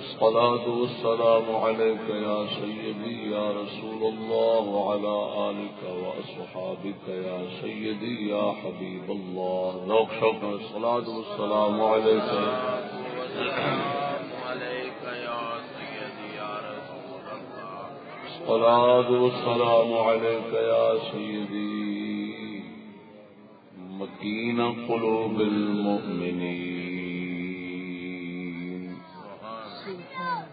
الصلاة والسلام عليك يا سيدي يا رسول الله وعلى آلك وأصحابك يا سيدي يا حبيب الله. ذوق شوق الصلاة والسلام عليك يا سيدي يا رسول الله. الصلاة والسلام عليك يا سيدي مكين قلوب المؤمنين. سبحان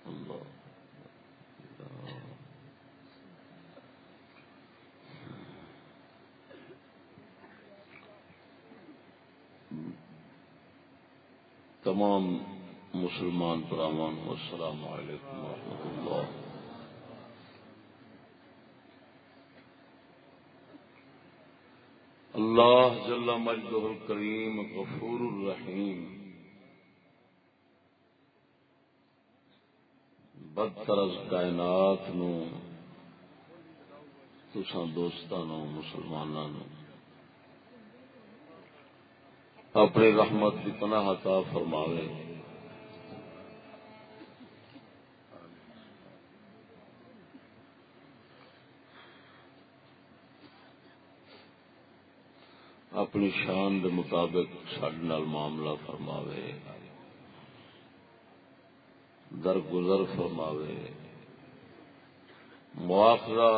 الله. تمام مسلمان برامان السلام علیکم ورحمۃ اللہ. اللہ جل مجدہ الکریم غفور الرحیم بدتر از کائنات نو تساں دوستانو مسلماناں نو اپنی رحمت کی پناہ عطا فرماوے. اپنی شان دے مطابق ساڈے نال معاملہ فرماوے، درگزر فرماوے، مواخذہ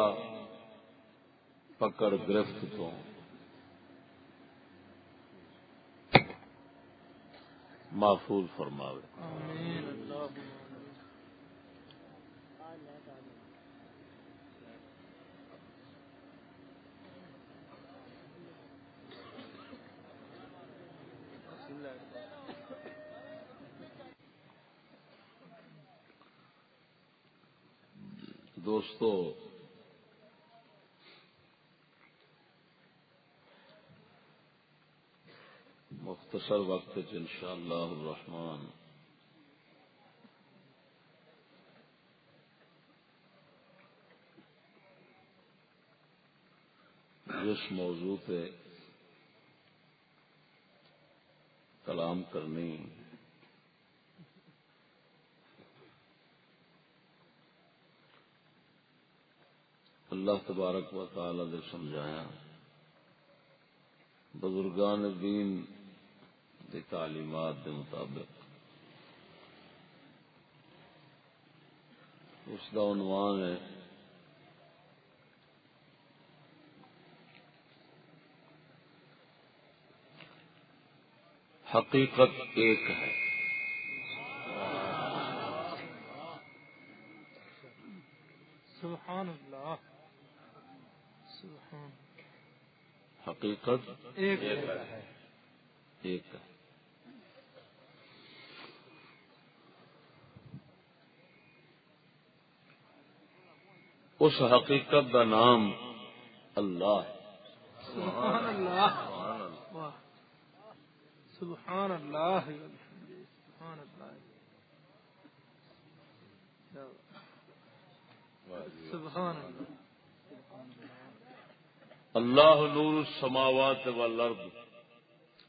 پکڑ گرفت تو محفوظ فرماوے. آمین. اللہم دوستو، مختصر وقت انشاءاللہ الرحمن جس موضوع پہ کلام کرنی اللہ تبارک و تعالی نے سمجھایا، بزرگان دین دی تعلیمات کے مطابق اس کا عنوان ہے حقیقت ایک ہے. سبحان اللہ. سبحان حقیقت ایک ہے. ایک ہے. اس حقیقت کا نام اللہ ہے. سبحان اللہ. واہ. سبحان اللہ. سبحان اللہ. سبحان اللہ. اللہ نور السماوات والارض،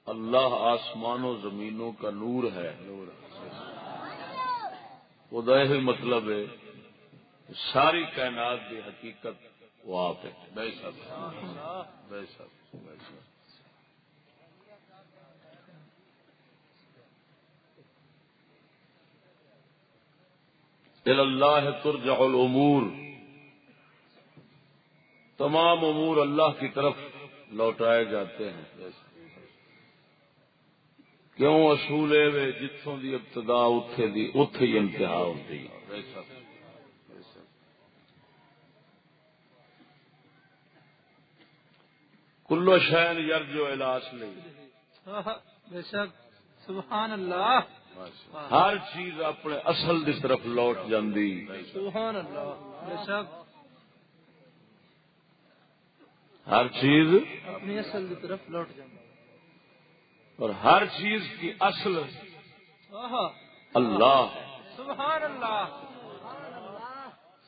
اللہ آسمان و زمینوں کا نور ہے. خدا ہی مطلب ہے ساری کائنات کی حقیقت وہ آپ ہے. بے شک بے شک بے شک. اللہ ترجع الامور، تمام امور اللہ کی طرف لوٹائے جاتے ہیں. کیوں؟ اصول ہے جتوں دی ابتدا اتے ہی انتہا ہوتی ہے. کلو شین یرجو الی اصلہ، بے شک. سبحان اللہ. ہر چیز اپنے اصل دی طرف لوٹ جاندی. سبحان اللہ. بے شک. ہر چیز اپنی اصل کی طرف لوٹ جانا. اور ہر چیز کی اصل اللہ ہے. سبحان اللہ.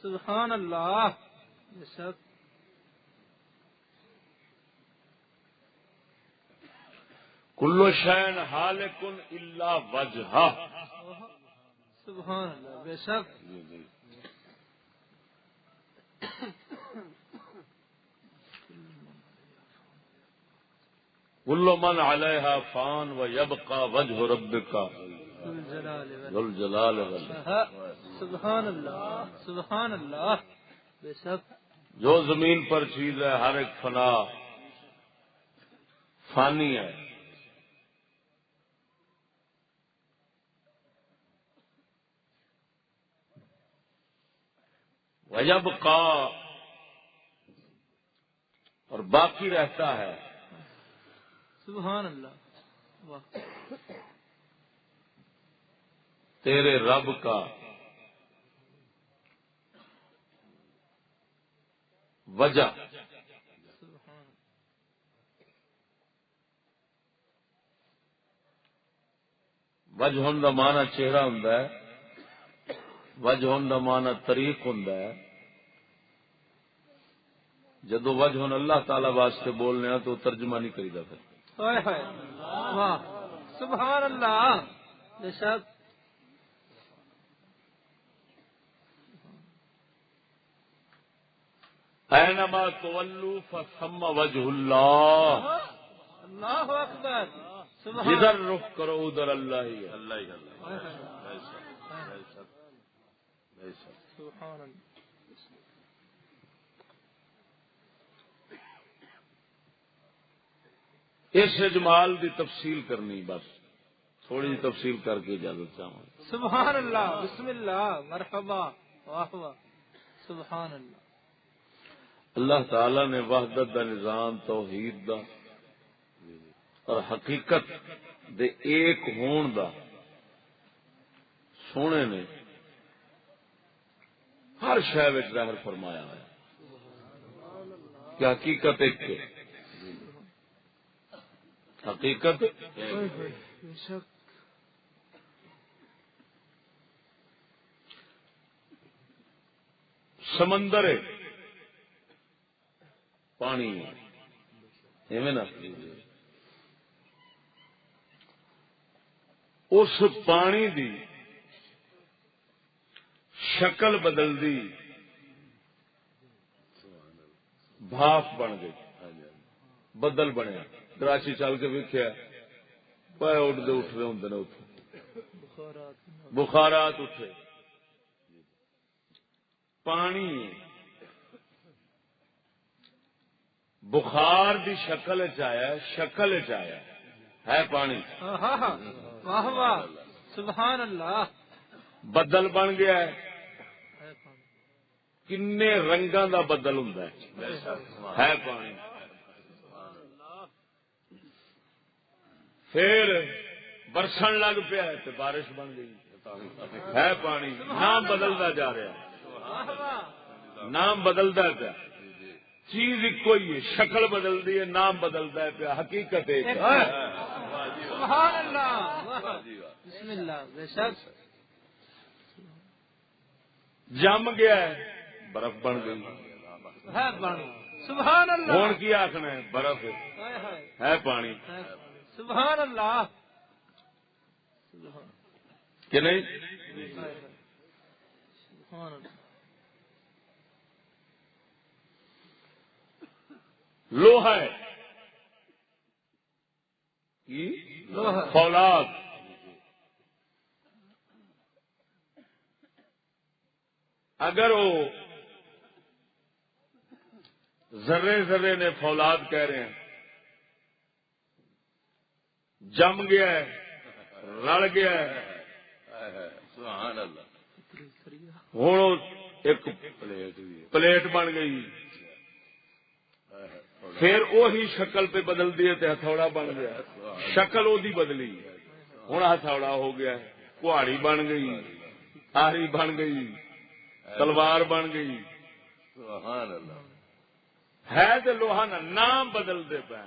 سبحان اللہ. بے شک. کل شین حالق الا وجہہ. سبحان اللہ. بے شک. کل من علیہا فان ویبقى وجہ ربک ذو الجلال والاکرام. سبحان اللہ. سبحان اللہ. بے شک. جو زمین پر چیز ہے ہر ایک فنا فانی ہے. ویبقى اور باقی رہتا ہے. سبحان اللہ. واہ. تیرے رب کا وجہ. سبحان. وجہ ہون دا معنی چہرہ ہوندا ہے. وجہ ہون دا معنی طریق ہوندا ہے. جدو وجہ ہون اللہ تعالی واسطے بولنے ہیں تو ترجمہ نہیں کریدا پھر. ہائے ہائے. واہ. سبحان اللہ. بے شک. اینما تولوا فثم وجہ اللہ. اللہ اکبر. سبحان. جدھر رخ کرو ادھر اللہ ہی ہے. اللہ ہی اللہ. ہائے ہائے. سبحان اللہ. اس اجمال دی تفصیل کرنی بس تھوڑی جی تفصیل کر کے اجازت چاہوں. سبحان اللہ. بسم اللہ. مرحبا. واہ واہ. سبحان اللہ. اللہ تعالی نے وحدت دا نظام توحید دا اور حقیقت دے ایک ہون دا سونے نے ہر شے وچ ظاہر فرمایا ہے کہ حقیقت ایک ہے. حقیقت بے شک. سمندر ہے پانی ایویں نا. اس پانی دی شکل بدل دی بھاپ بن گئی. بدل بنیا. کراچی چل کے ویکھیا پے اٹھتے اٹھتے ہوں نے اتنے بخارات اٹھے. پانی بخار دی شکل چایا شکل چایا ہے پانی. واہ واہ. سبحان اللہ. بدل بن گیا ہے. کنے رنگاں دا بدل ہوندا ہے پانی. پھر برسن لگ پیا تو بارش بن گئی ہے پانی. نام بدلتا جا رہا. نام بدلتا پیا. چیز ایک ہی ہے. شکل بدلتی ہے. نام بدلتا ہے پیا. حقیقت ایک ہے. سبحان اللہ. بسم اللہ. بے شک. جم گیا ہے برف بن گئی ہے پانی. سبحان اللہ. ہوں کی آخنا ہے برف ہے پانی. سبحان اللہ. کہ نہیں. سبحان اللہ. لوہا ہے فولاد. اگر وہ ذرے ذرے نے فولاد کہہ رہے ہیں جم گیا ہے رل گیا ہے. سبحان اللہ. ہوں ایک پلیٹ بن گئی. پھر وہی شکل پہ بدل دیے تو ہتھوڑا بن گیا. شکل وہی بدلی ہوں ہتھوڑا ہو گیا. کہاڑی بن گئی. آری بن گئی. تلوار بن گئی. سبحان اللہ. ہے تو لوہا نا. نام بدلتے پے.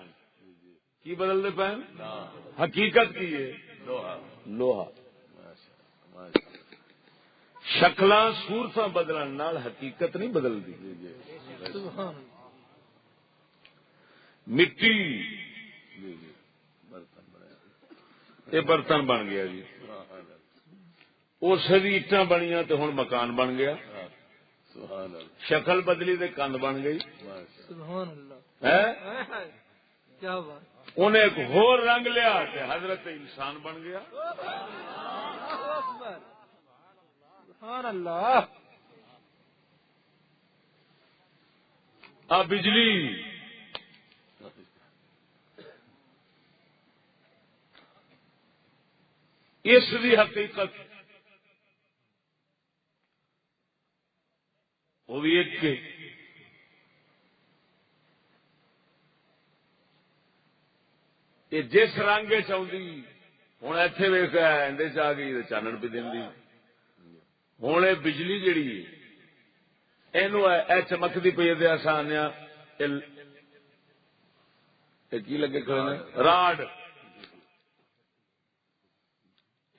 کی بدلتے پے. حقیقت کی ہے لوہا. شکلاں صورتاں بدلن نال حقیقت نہیں بدلتی. مٹی یہ برتن بن گیا جی، اس دی اٹاں بنیاں تے ہن مکان بن گیا، شکل بدلی تے کند بن گئی، سبحان اللہ، کیا بات، انہیں ایک ہور رنگ لیا تے حضرت انسان بن گیا۔ سبحان اللہ، بجلی اس دی حقیقت وہ بھی ایک کے یہ جس رنگ چاہتی ہوں اتنے ویخ اندر چ آ گئی تو چانن پہ دینی، ہوں یہ بجلی جیڑی یہ چمکتی پی دے آسان کی لگے کھڑے راڈ،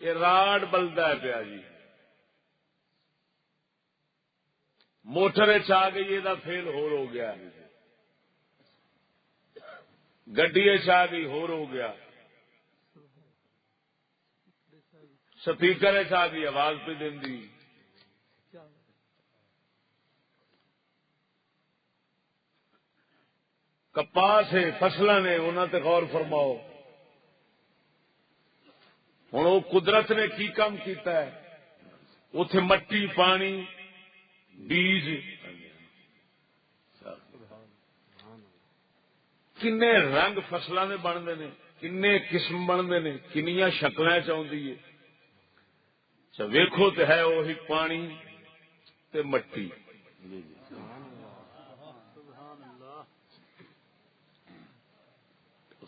یہ راڈ بلدا ہے پیا جی، موٹر آ گئی یہ فیل ہو گیا، گڈی آ گئی ہو گیا، سپیکر آ گئی آواز پہ دینی، کپاس ہے فصل نے انہوں تے غور فرماؤ، ہوں وہ قدرت نے کی کام کیتا ہے، اتے مٹی پانی بیج کنے رنگ فصلوں کے بنتے ہیں، کنے قسم بنتے ہیں، کنیاں شکلیں چاہتی ہے، ویکھو تو ہے وہی پانی تے مٹی،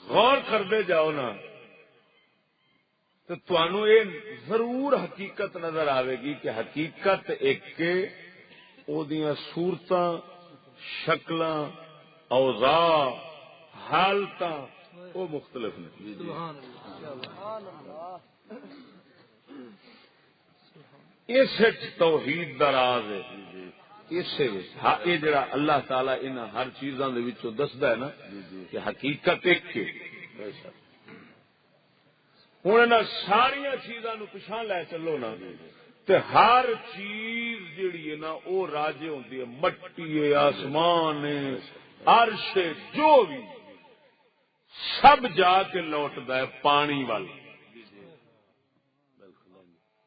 غور کرتے جاؤ نا تو تمہوں یہ ضرور حقیقت نظر آئے گی کہ حقیقت ایک صورت شکل اوضاع حالت وہ مختلف نے، اس توحید دا راز ہے، یہ جڑا اللہ تعالی ان ہر چیزاں دے وچوں دسدا ہے نا کہ حقیقت ایک کے، ہوں انہاں ساری چیزاں نو پچھاں لے چلو نا تے ہر چیز جیڑی ہے نا وہ راجے ہوندی ہے، مٹی ہے، آسمان ہے، عرش ہے، جو بھی سب جا کے لوٹدا ہے پانی وال۔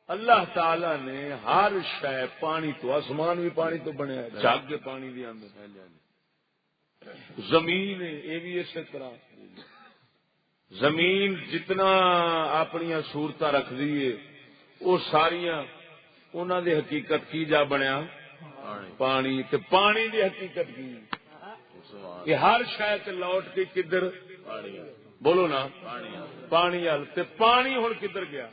اللہ تعالی نے ہر شے پانی تو، آسمان بھی پانی تو بنیا، جگ کے پانی بھی آندے، زمین ہے یہ بھی اسی طرح، زمین جتنا اپنی صورت رکھ دیے وہ ساریاں انہوں دی حقیقت کی جا بنیا پانی، تے پانی دی حقیقت کی کہ ہر شاید لوٹ کے کدھر بولو نا پانی حل، تے پانی ہن کدھر گیا،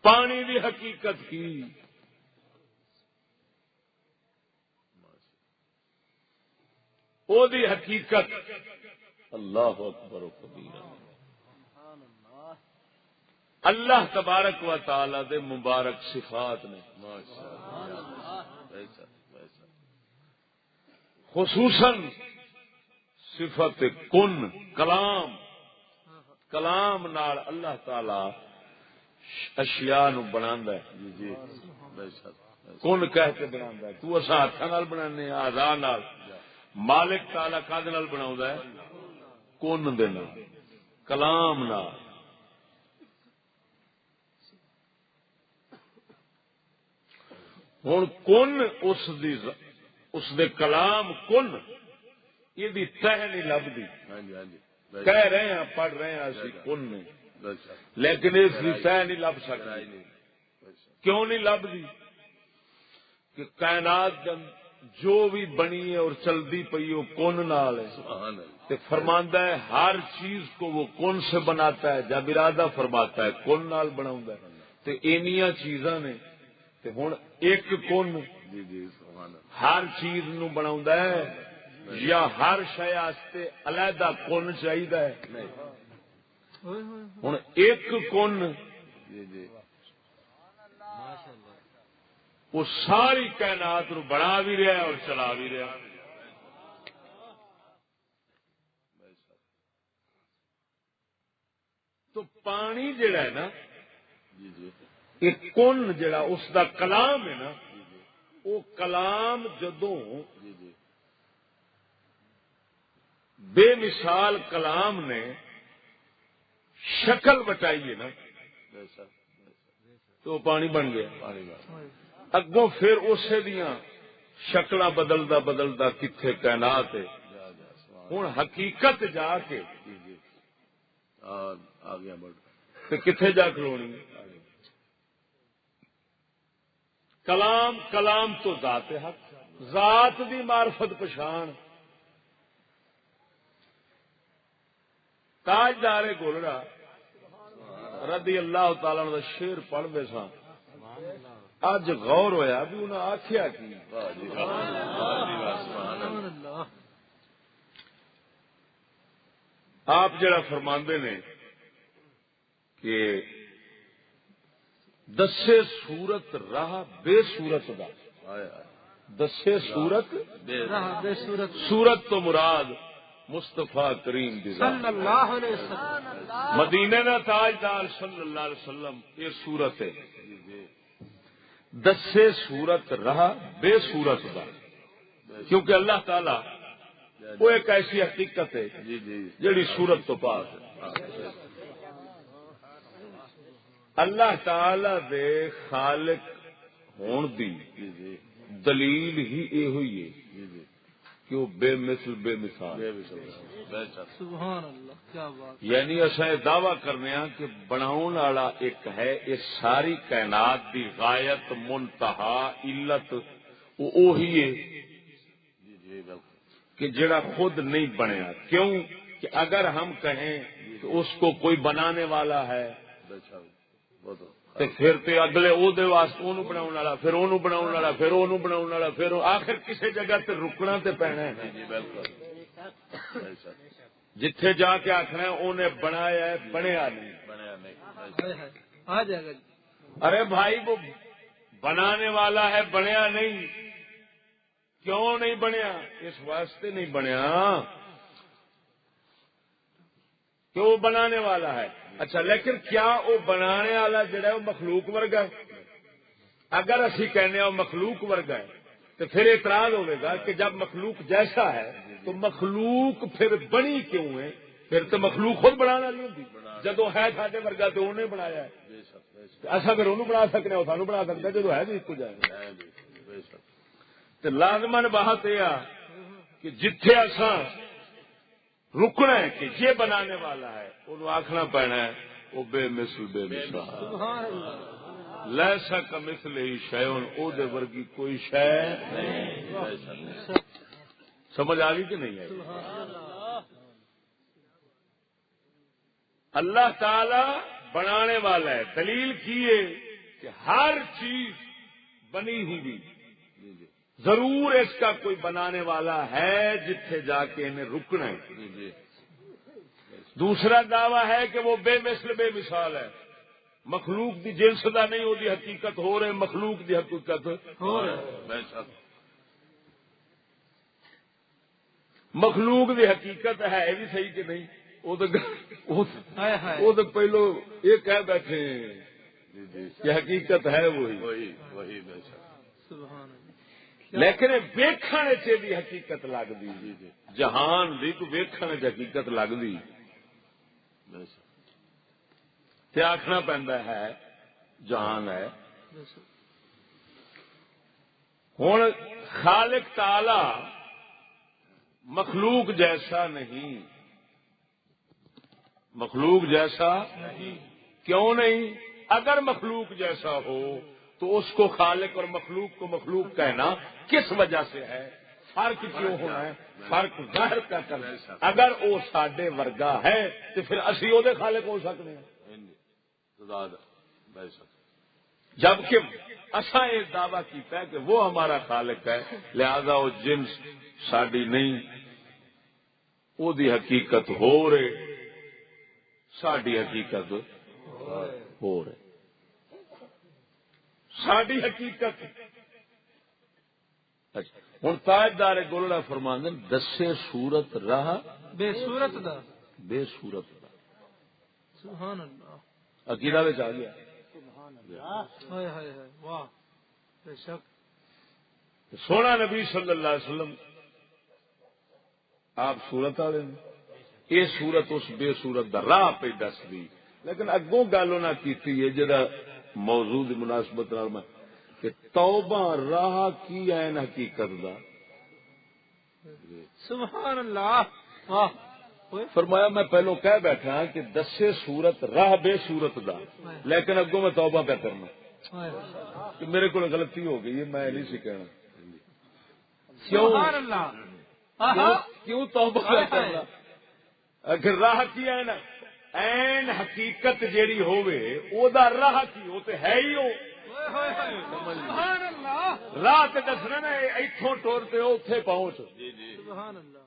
پانی دی حقیقت کی او دی حقیقت اللہ اکبر و کبیرہ، اللہ تبارک و تعالی دے مبارک صفات نے، خصوصاً صفت کن کلام، کلام نال اللہ تعالی اشیاء نو بناندا ہے، کن کہہ کے بناندا ہے، تو اساں ہاتھاں نال بنانے اعضاء نال، مالک تعالی کد نال بناوندا ہے، کن دے نال، کلام نال۔ ہن کن اس دے کلام کن یہ دی تہ نہیں لبدی، کہہ رہے ہیں پڑھ رہے ہیں اسی کن نے، لیکن اس کی تہ نہیں لب سکتی، کیوں نہیں لبدی کہ کائنات جو بھی بنی ہے اور چلتی پئی وہ کن نال ہے، تے فرماندا ہے ہر چیز کو وہ کن سے بناتا ہے، جب ارادہ فرماتا ہے کن نال بناوندا ہے، تے اینیاں چیزاں نے تے ہن ایک کن ہر چیز نو بناوندا ہے یا ہر شے واسطے علیحدہ کن چاہیدا ہے، ہن ایک کن وہ ساری کائنات نو بنا بھی رہا ہے اور چلا بھی رہا ہے۔ تو پانی جڑا ہے نا جی جی ایک کن جڑا اس دا کلام ہے نا وہ کلام جدوں جی جی بے مثال کلام نے شکل بٹائی ہے نا بے شک تو پانی بن گیا. پانی کا اگوں پھر اسے دیاں شکل بدلدا بدلدا کتنے کائنات ہے. جا جا سبحان ہوں حقیقت جا کے جی جی آ گیا بڑھ تے کتنے جا کھلونی کلام کلام تو ذات حق ذات دی معرفت پچھان تاجدار گولڑا رضی اللہ تعالی عنہ دا شعر پڑھتے سا اج غور ہویا بھی انہاں آکھیا کی واہ جی واہ جی واہ سبحان اللہ اللہ آپ جڑا فرماندے نے کہ دسے صورت راہ بے صورت دا آئے آئے دسے صورت بے راہ بے صورت صورت تو مراد مصطفیٰ کریم دی ذات صلی اللہ علیہ وسلم مدینے دا تاجدار صلی اللہ علیہ وسلم یہ صورت ہے جی جی دسے صورت راہ بے صورت دا کیونکہ اللہ تعالی وہ ایک ایسی حقیقت ہے جی جی جڑی صورت تو پاس ہے. اللہ تعالی دے خالق ہون دی جی جی دلیل ہی یہ ہوئی ہے جی جی کہ وہ بے مثل بے مثال بے بے شک سبحان اللہ کیا بات یعنی اصا یہ دعوی کرنے ہاں کہ بناؤن والا ایک ہے یہ ساری کائنات دی غایت منتہا علت وہ وہی ہے جی جی بالکل کہ جڑا خود نہیں بنیا. کیوں کہ اگر ہم کہیں کہ اس کو کوئی بنانے والا ہے بے شک وہ تو تو پھر تے اگلے او دے واسطے اونوں بناون والا پھر اونوں بناون والا پھر اونوں بناون والا پھر آخر کسی جگہ تے رکنا تے پینا ہے. جی جی بالکل بے شک جتھے جا کے آخنا ہے اونے بنایا ہے بنیا نہیں. بنیا نہیں ہائے ہائے آ جائے گا جی. ارے بھائی وہ بنانے والا ہے بنیا نہیں. کیوں نہیں بنیا؟ اس واسطے نہیں بنیا کہ وہ بنانے والا ہے. اچھا لیکن کیا وہ بنانے والا جڑا ہے وہ مخلوق ورگا ہے؟ اگر اسی کہنے وہ مخلوق ورگا ہے تو پھر اعتراض ہوئے گا کہ جب مخلوق جیسا ہے تو مخلوق پھر بنی کیوں ہے؟ پھر تو مخلوق خود بنانا نہیں ہوتی. جدو ہے ساڈے ورگا تو انہیں بنایا ہے. بے شک بے شک ایسا پھر انہوں بنا سکتے ہیں سانو بنا سکتے ہیں جدو ہے بھی ایک جائے. بے شک تو لازمن بات یہ کہ جتھے اساں رکنا ہے کہ یہ بنانے والا ہے انہوں آخنا پینا ہے وہ بے مثل بے مثال سبحان اللہ لیسا کمثل ہی شیء او دے ورگی کوئی شے نہیں. سمجھ آ گئی کہ نہیں آئی؟ اللہ تعالی بنانے والا ہے. دلیل کی ہے کہ ہر چیز بنی ہوئی ضرور اس کا کوئی بنانے والا ہے جتھے جا کے انہیں رکنا ہے. جی جی دوسرا دعویٰ ہے کہ وہ بے مثل بے مثال ہے. مخلوق دی جنس دا نہیں وہ دی حقیقت ہو رہے مخلوق دی حقیقت ہو رہا بے شک مخلوق دی حقیقت ہے بھی صحیح کہ نہیں ہائے ہائے وہ تو پہلو یہ کہہ بیٹھے ہیں جی جی کہ حقیقت ہے وہی وہی وہی بے شک سبحان اللہ لیکن ویکھن دی حقیقت لگتی جی جی جہان دی تو ویکھن چ حقیقت لگتی بے شک تے آخنا پہنتا ہے جہان ہے. ہوں خالق تعالی مخلوق جیسا نہیں. مخلوق جیسا کیوں نہیں؟ اگر مخلوق جیسا ہو تو اس کو خالق اور مخلوق کو مخلوق کہنا کس وجہ سے ہے؟ فرق کیوں ہونا ہے؟ فرق ظاہر کا کر. اگر وہ ساڈے ورگا ہے تو پھر اسی وہ خالق ہو سکتے ہیں. بے شک جبکہ اصا یہ دعویٰ کیتا ہے کہ وہ ہمارا خالق ہے لہذا وہ جنس ساڈی نہیں وہ دی حقیقت ہو رہے ساڈی حقیقت ہو رہے ساڈی حقیقت. ہوں تاجدار گولڑا فرماندن دسے صورت راہ بے صورت دا بے صورت دا سبحان اللہ عقیدہ میں آ گیا. ہائے ہائے ہائے واہ بے شک سونا نبی صلی اللہ علیہ وسلم آپ صورت والے یہ صورت اس بے صورت دا راہ پہ دس دی لیکن اگوں گل نہ کی جہاں موضوع دی مناسبت نال میں کہ توبہ راہ کی عین حقیقت دا سبحان اللہ واہ فرمایا میں پہلو کہہ بیٹھا ہاں کہ دسے صورت راہ بے صورت دا لیکن اگوں میں توبہ پہ کرنا کہ میرے کو غلطی ہو گئی ہے میں نہیں سی کہنا سبحان اللہ کیوں توبہ پہ کرنا اگر راہ کی ہے نا این حقیقت جیڑی ہوئے او دا راہ کی ہو تے ہے ہی ہو سبحان اللہ راہ تے دسنا نا ایتھوں ٹور تے اوتھے پہنچ. سبحان اللہ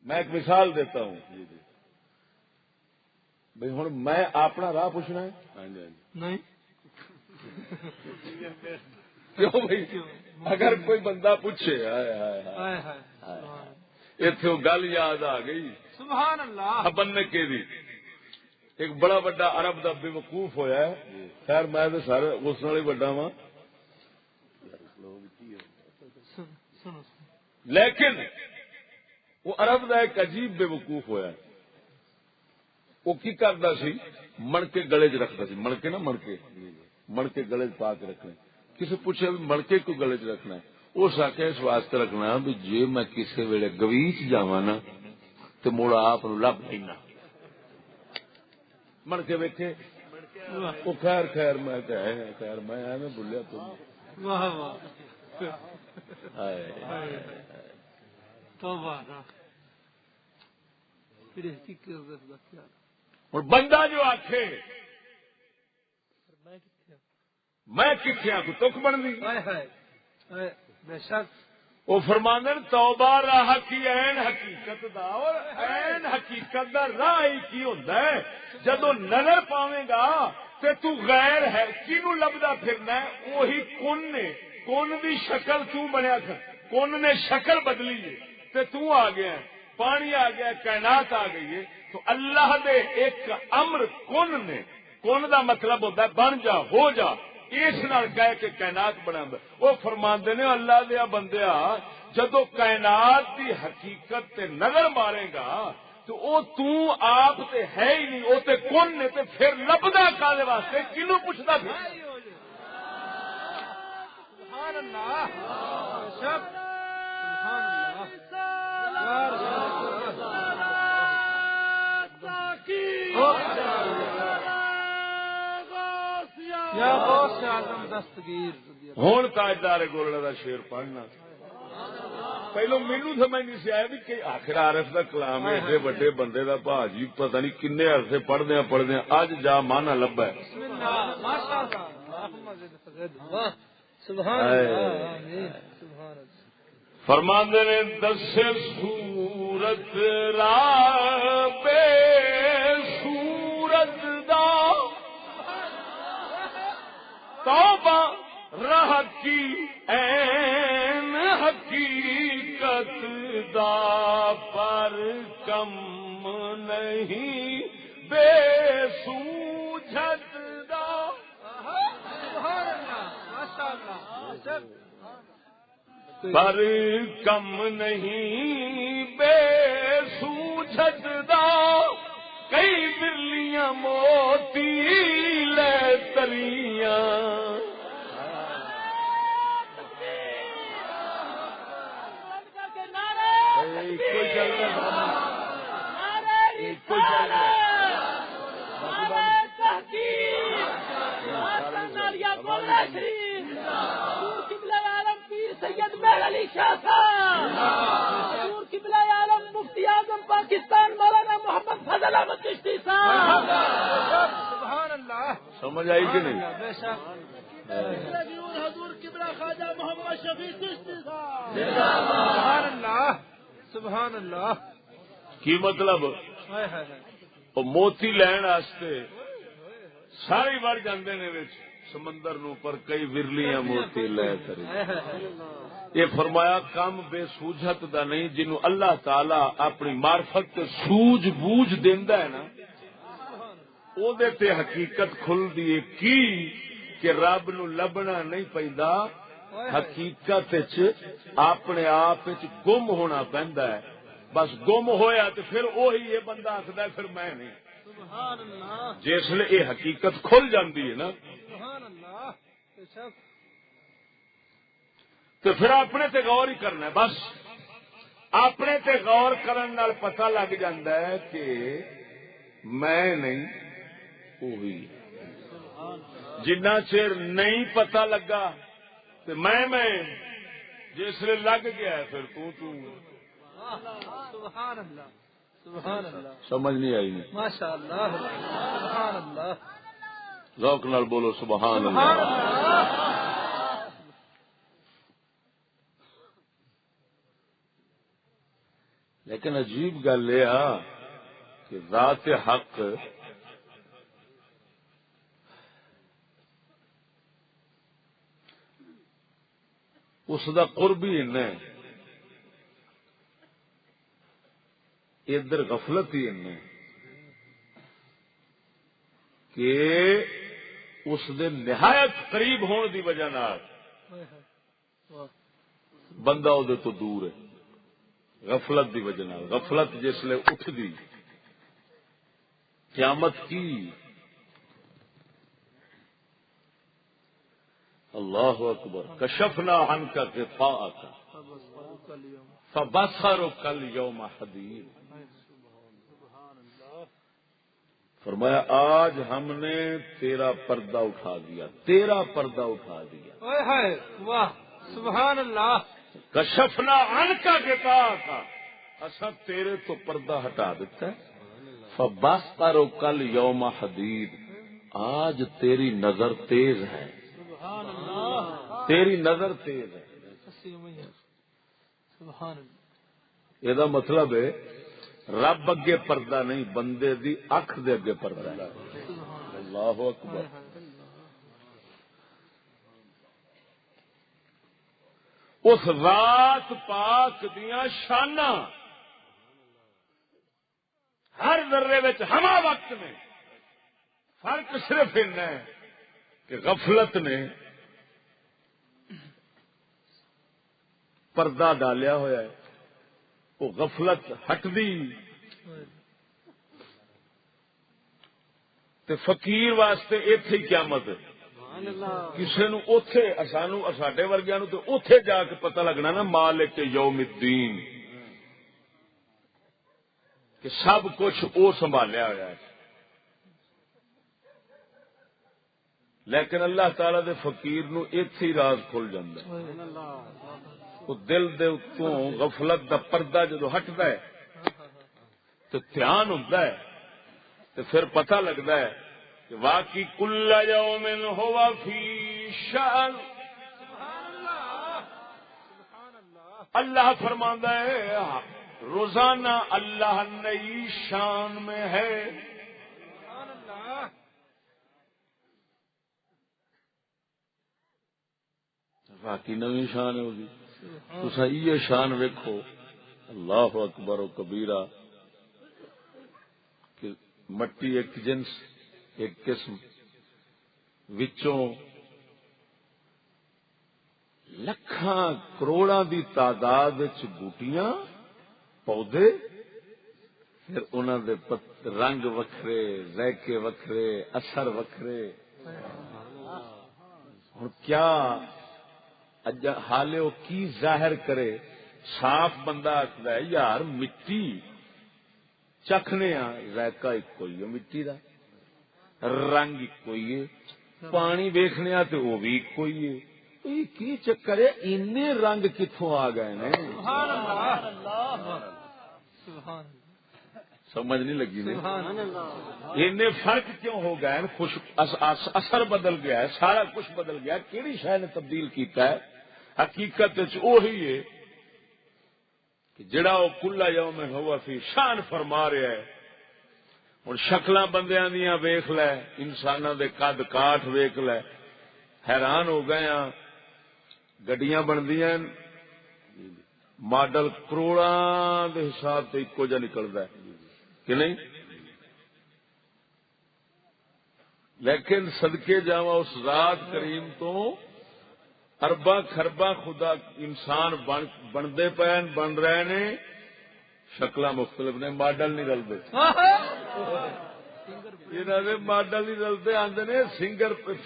میں ایک مثال دیتا ہوں بھائی ہوں میں اپنا راہ پوچھنا ہے نہیں کیوں بھائی اگر کوئی بندہ پوچھے ہائے ہائے اتنے گل یاد آ گئی سبحان اللہ بننے کے بھی ایک بڑا بڑا عرب دا بے وقوف ہویا ہے. خیر میں تو سارے اس نال ہی بڑا وا سنو لیکن وہ عرب دا ایک عجیب بے وقوف ہویا ہے. وہ کی کردا سی مڑکے گلے چ رکھدا سی مڑکے نا مڑکے گلے چ پا کے رکھنے. کسی پوچھے بھی مڑکے کو گلے چ رکھنا ہے اس آخیا اس واسطے رکھنا بھی جی میں کسی ویلے گویچ جاواں نا تو مڑا آپ لب لینا مڑ کے ویکھے وہ خیر خیر میں خیر میں ایویں بولیا تم واہ واہ توبہ پھر ہوں بندہ جو آخے میں کتنے کو تک بننی بے شک وہ فرماندن توبہ راہ کی عین حقیقت دا اور عین حقیقت دا راہ ہی کی ہوندا ہے جدو نظر پاویں گا تے تو غیر ہے کینو لبدا پھرنا ہے وہی کون نے کون دی شکل تو بنیا کر کون نے شکل بدلی ہے تے تو آ گیا ہے پانی آ گیا کائنات آ گئی ہے تو اللہ دے ایک امر کون نے کون دا مطلب ہوتا ہے بن جا ہو جا اس نال کہہ کے کائنات بنا وہ فرماندے نے اللہ دیا بندیا جدو کائنات دی حقیقت تے نظر مارے گا تو او تو آپ تے ہے ہی نہیں او تے کون نے تے پھر لبدا کالے واسطے کینوں پوچھدا پھر سبحان اللہ سبحان ہوں تاجدار گولڑا دا شیر پڑھنا پہلو مینو سمجھ نہیں سی آیا بھی کہ آخر عارف دا کلام ہے ایڈے وڈے بندے دا بھاجی پتہ نہیں کنے عرصے پڑھدیا اج جا مانا لبا ہے فرماندے نے دس صورت راہ بے صورت دا توبہ راہ کی عین حقیقت دا پر کم نہیں بے سوجھت دا پر کم نہیں بے سوجھت دا کئی برلیاں موتی لے تریاں سید میر علی شاہ صاحب قبلہ عالم مفتی اعظم پاکستان مولانا محمد فضل احمد چشتی صاحب سبحان اللہ سمجھ آئی کہ نہیں بے شک حضور قبلہ خواجہ محمد شفیع چشتی صاحب سبحان اللہ سبحان اللہ کی مطلب وہ موتی لین واسطے ساری بڑھ جاندے نے وچ سمندر نو پر کئی ورلیاں موتی لے کر یہ فرمایا کام بے سوجھت دا نہیں جنوں اللہ تعالی اپنی معرفت تے سوجھ بوجھ دیندا ہے نا او دے تے حقیقت کھل دی کی کہ رب نو لبنا نہیں پیندا، حقیقت اپنے آپ گم ہونا پیندا ہے. بس گم ہویا تو پھر وہی یہ بندہ آخدا ہے پھر میں نہیں. سبحان اللہ جس لئے یہ حقیقت کھل جاندی ہے نا سبحان اللہ بے شک. تو پھر اپنے تے غور ہی کرنا ہے. بس اپنے تے غور کرن نال پتہ لگ جاندا ہے کہ میں نہیں وہی. جنہ چر نہیں پتہ لگا تو میں جس لئے لگ گیا ہے پھر تو سبحان اللہ سبحان اللہ. سمجھ نہیں آئی. ماشاء اللہ سبحان اللہ. ذوق نال بولو سبحان سبحان اللہ. اللہ. لیکن عجیب گل یہ کہ ذات حق اس دا قرب ہی ان ادھر غفلت ہی ان کہ اس دے نہایت قریب ہون دی وجہ نال بندہ او دے تو دور ہے. غفلت دی وجہ نال. غفلت جس لے اٹھ دی قیامت کی. اللہ اکبر. کشفنا عنک غطاءک فبصرک الیوم حدید. فرمایا آج ہم نے تیرا پردہ اٹھا دیا. تیرا پردہ اٹھا دیا. واہ سبحان اللہ. کشفنا عنک غطاءک اسا تیرے تو پردہ ہٹا دیتا ہے. فبصرک الیوم حدید. آج تیری نظر تیز ہے. سبحان اللہ. تیری نظر تیز ہے. سبحان اللہ. یہ مطلب ہے رب اگے پردہ نہیں، بندے دی اکھ دے اگے پردہ ہے. اللہ اکبر. اس ذات پاک دیاں شاناں ہر ذرے وچ ہما وقت میں. فرق صرف اتنا ہے کہ غفلت نے پردہ ڈالیا ہوا ہے. وہ غفلت ہٹ دی تے فقیر واسطے ایتھے ہی قیامت ہے. کسی نو اوتھے سانو ساڈے ورگیاں نو تے اوتھے جا کے پتہ لگنا نا مالک یوم الدین کہ سب کچھ او سنبھالیا ہوا ہے. لیکن اللہ تعالی دے فقیر نو ایتھے ہی راز کھل جاندا ہے. وہ دل دے اتوں غفلت دا پردہ جدو ہٹدا ہے تو دھیان ہوندا ہے تو پھر پتہ لگدا ہے کہ واقعی کل یوم ہوا فی شأن. اللہ فرماندا ہے روزانہ اللہ نئی شان میں ہے. باقی نوی شان ہے ہوگی. تسا یہ شان ویکھو. اللہ اکبر و کبیرہ کہ مٹی ایک جنس ایک قسم وچوں لکھاں کروڑاں دی تعداد وچ بوٹیاں پودے پھر انہاں دے رنگ وکھرے ذائقے وکھرے اثر وکھرے. ہن کیا حالے وہ کی ظاہر کرے. صاف بندہ آخر ہے یار مٹی چکھنے ذائقہ ایک ہی ہے مٹی دا، رنگ ایک ہی ہے، پانی ویکھنے تو وہ بھی ایک ہی ہے. یہ کی چکر ہے؟ اینے رنگ کتوں آ گئے نے؟ سمجھ نہیں لگی نے. اینے فرق کیوں ہو گئے؟ اثر بدل گیا ہے، سارا کچھ بدل گیا. کیڑی شے نے تبدیل کیتا ہے؟ حقیقت وہی ہے کہ جڑا وہ کلا یوم ہوا فی شان فرما رہا ہے. ہوں شکلاں بندیاں دیاں ویکھ لے، انساناں دے قد کاٹھ ویکھ لے، حیران ہو گئے ہاں. گڈیاں بندیاں ماڈل کروڑاں دے حساب سے ایکو جا نکلدا ہے کہ نہیں؟ لیکن صدقے جاواں اس ذات کریم تو ارباں خرباں خدا انسان بنتے پے بن رہے نے، شکلاں مختلف نے، ماڈل نہیں رلتے، ماڈل نہیں رلتے، آتے نے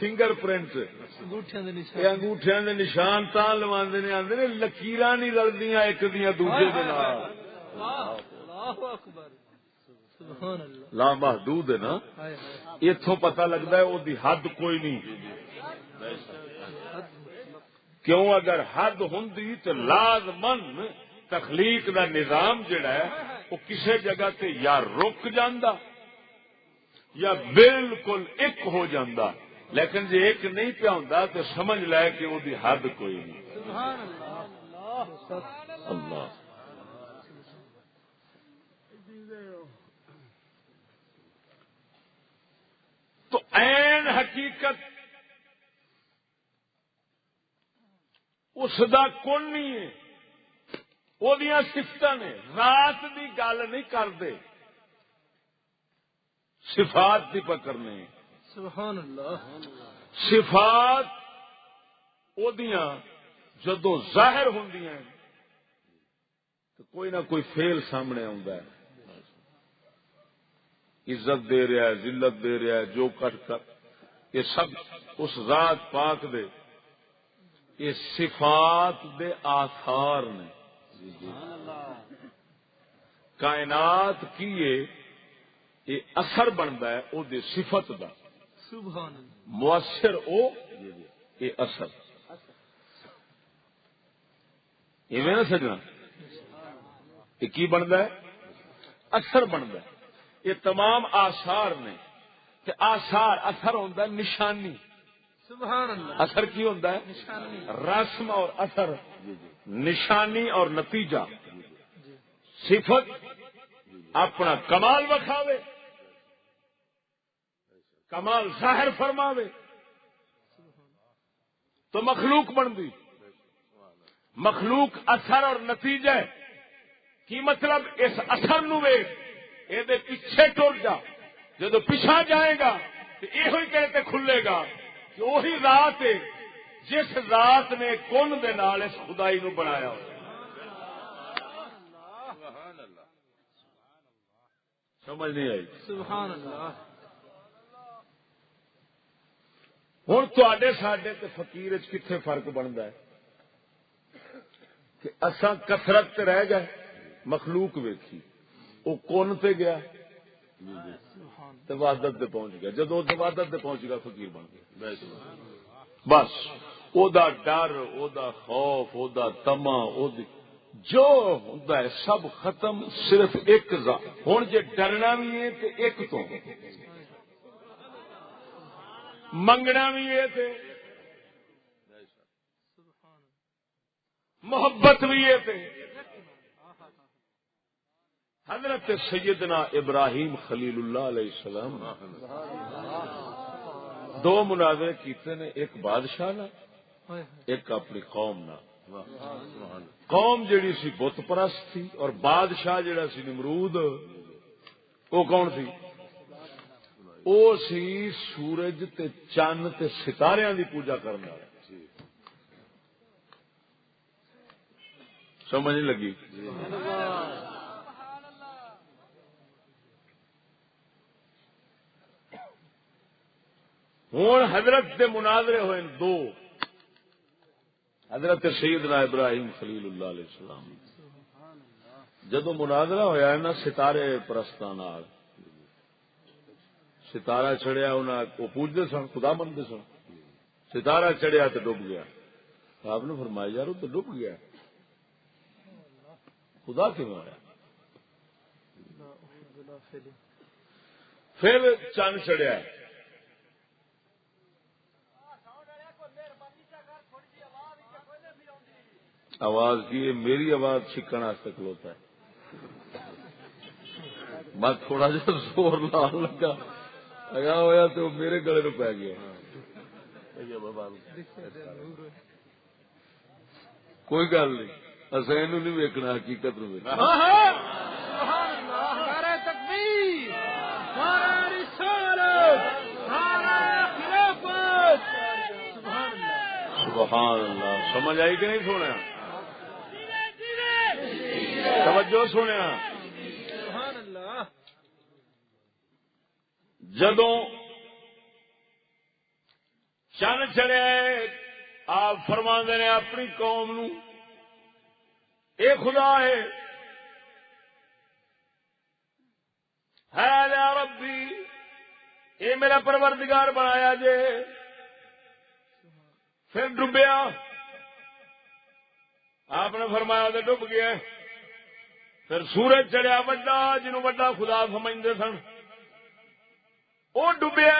فنگر پرنٹ، انگوٹھیاں دے نشان تا لواندے نے، آتے نے لکیراں نہیں رلدیاں ایک دیاں دوجے دے نال، لا محدود ہے نا، اتوں پتہ لگتا ہے وہ حد کوئی نہیں، کیوں اگر حد ہوندی تو لازمن تخلیق دا نظام جڑا ہے وہ کسی جگہ تے یا رک جاندا یا بالکل ایک ہو جاندا، لیکن جی ایک نہیں پیا ہوندا تو سمجھ لے کہ وہ حد کوئی نہیں۔ سبحان اللہ اللہ تو عین حقیقت اس دا کون نہیں ہے، وہ صفت نے، رات کی گل نہیں کرتے، صفات کی پکڑنے، سبحان اللہ، صفات اودیاں جدو ظاہر ہوندیاں تو کوئی نہ کوئی فیل سامنے آندا ہے، عزت دے رہا ہے، ذلت دے رہا ہے، جو کٹ کر یہ سب اس ذات پاک دے یہ صفات دے آثار نے۔ کائنات کی یہ اثر بنتا ہے او دے صفت دا، سبحان اللہ، مؤثر او یہ اثر، ایویں نہ سجنا، یہ کی بنتا ہے؟ اثر بنتا ہے۔ یہ تمام آثار نے، تے آثار اثر ہوتا ہے نشانی، سبحان اللہ، اثر کی ہوتا ہے؟ نشانی، رسم اور اثر، نشانی اور نتیجہ، صفت اپنا کمال بکھاوے، کمال ظاہر فرماوے تو مخلوق بنتی، مخلوق اثر اور نتیجہ ہے۔ کی مطلب؟ اس اثر نو ویکھ یہ پیچھے ٹر جا، جدو پیچھا جائے گا تو یہ کہتے کھلے گا کہ وہی ذات ہے جس ذات نے کن دے نال اس خدائی نو بنایا ہو۔ سمجھ نہیں آئی؟ سبحان اللہ، ہوں تے ساڈے تے فقیر وچ کتنے فرق بنتا ہے کہ اساں کثرت تے رہ گئے، مخلوق ویکھی وہ کون تے گیا وحدت تے پہنچ گیا، جدو وحدت تے پہنچ گیا فقیر بن گیا، بس او دا ڈر، او دا خوف، او دا تما، او دی جو ہوندا ہے سب ختم، صرف ایک ذات۔ ہن جے ڈرنا بھی ہے تے ایک تو، منگنا بھی ہے تے محبت بھی ہے تے حضرت سیدنا ابراہیم خلیل اللہ علیہ السلام دو مناظرے کیتے نے، ایک بادشاہ نہ، ایک اپنی قوم نہ۔ قوم جڑی سی بت پرست تھی اور بادشاہ جڑا سی نمرود، وہ کون سی؟ وہ سی سورج تے چند تے ستاریاں دی پوجا کرنے والا۔ سمجھ نہیں لگی؟ ہوں حضرت دے مناظرے ہوئے دو، حضرت سیدنا ابراہیم خلیل اللہ علیہ السلام جدو مناظرہ ہویا ہے نا ستارے پرستاں نال، ستارہ چڑھیا، وہ پوجتے سن، خدا منتے سن، ستارہ چڑھیا تو ڈب گیا۔ آپ نے فرمایا یار وہ تو ڈب گیا، خدا کیوں آیا؟ پھر چند چڑھیا، آواز کی ہے، میری آواز چھکن واسطے کھلوتا ہے، میں تھوڑا جہا زور لان لگا لگا ہوا تو میرے گلے نو پی گیا۔ کوئی گل نہیں، اصل یہ نہیں ویکنا، حقیقت نو ویکنا۔ نعرہ تکبیر، نعرہ رسالت، نعرہ سبحان اللہ. سمجھ آئی کہ نہیں سونا؟ توجہ سنیا. سبحان اللہ. جدوں چن چڑھیا آپ فرماندے نے اپنی قوم نو اے خدا ہے یا ربی اے میرا پروردگار بنایا جے. پھر ڈبیا آپ نے فرمایا تو ڈب گیا. پھر سورج چڑھیا وڈا جنوں وڈا خدا سمجھتے سن وہ ڈبیا.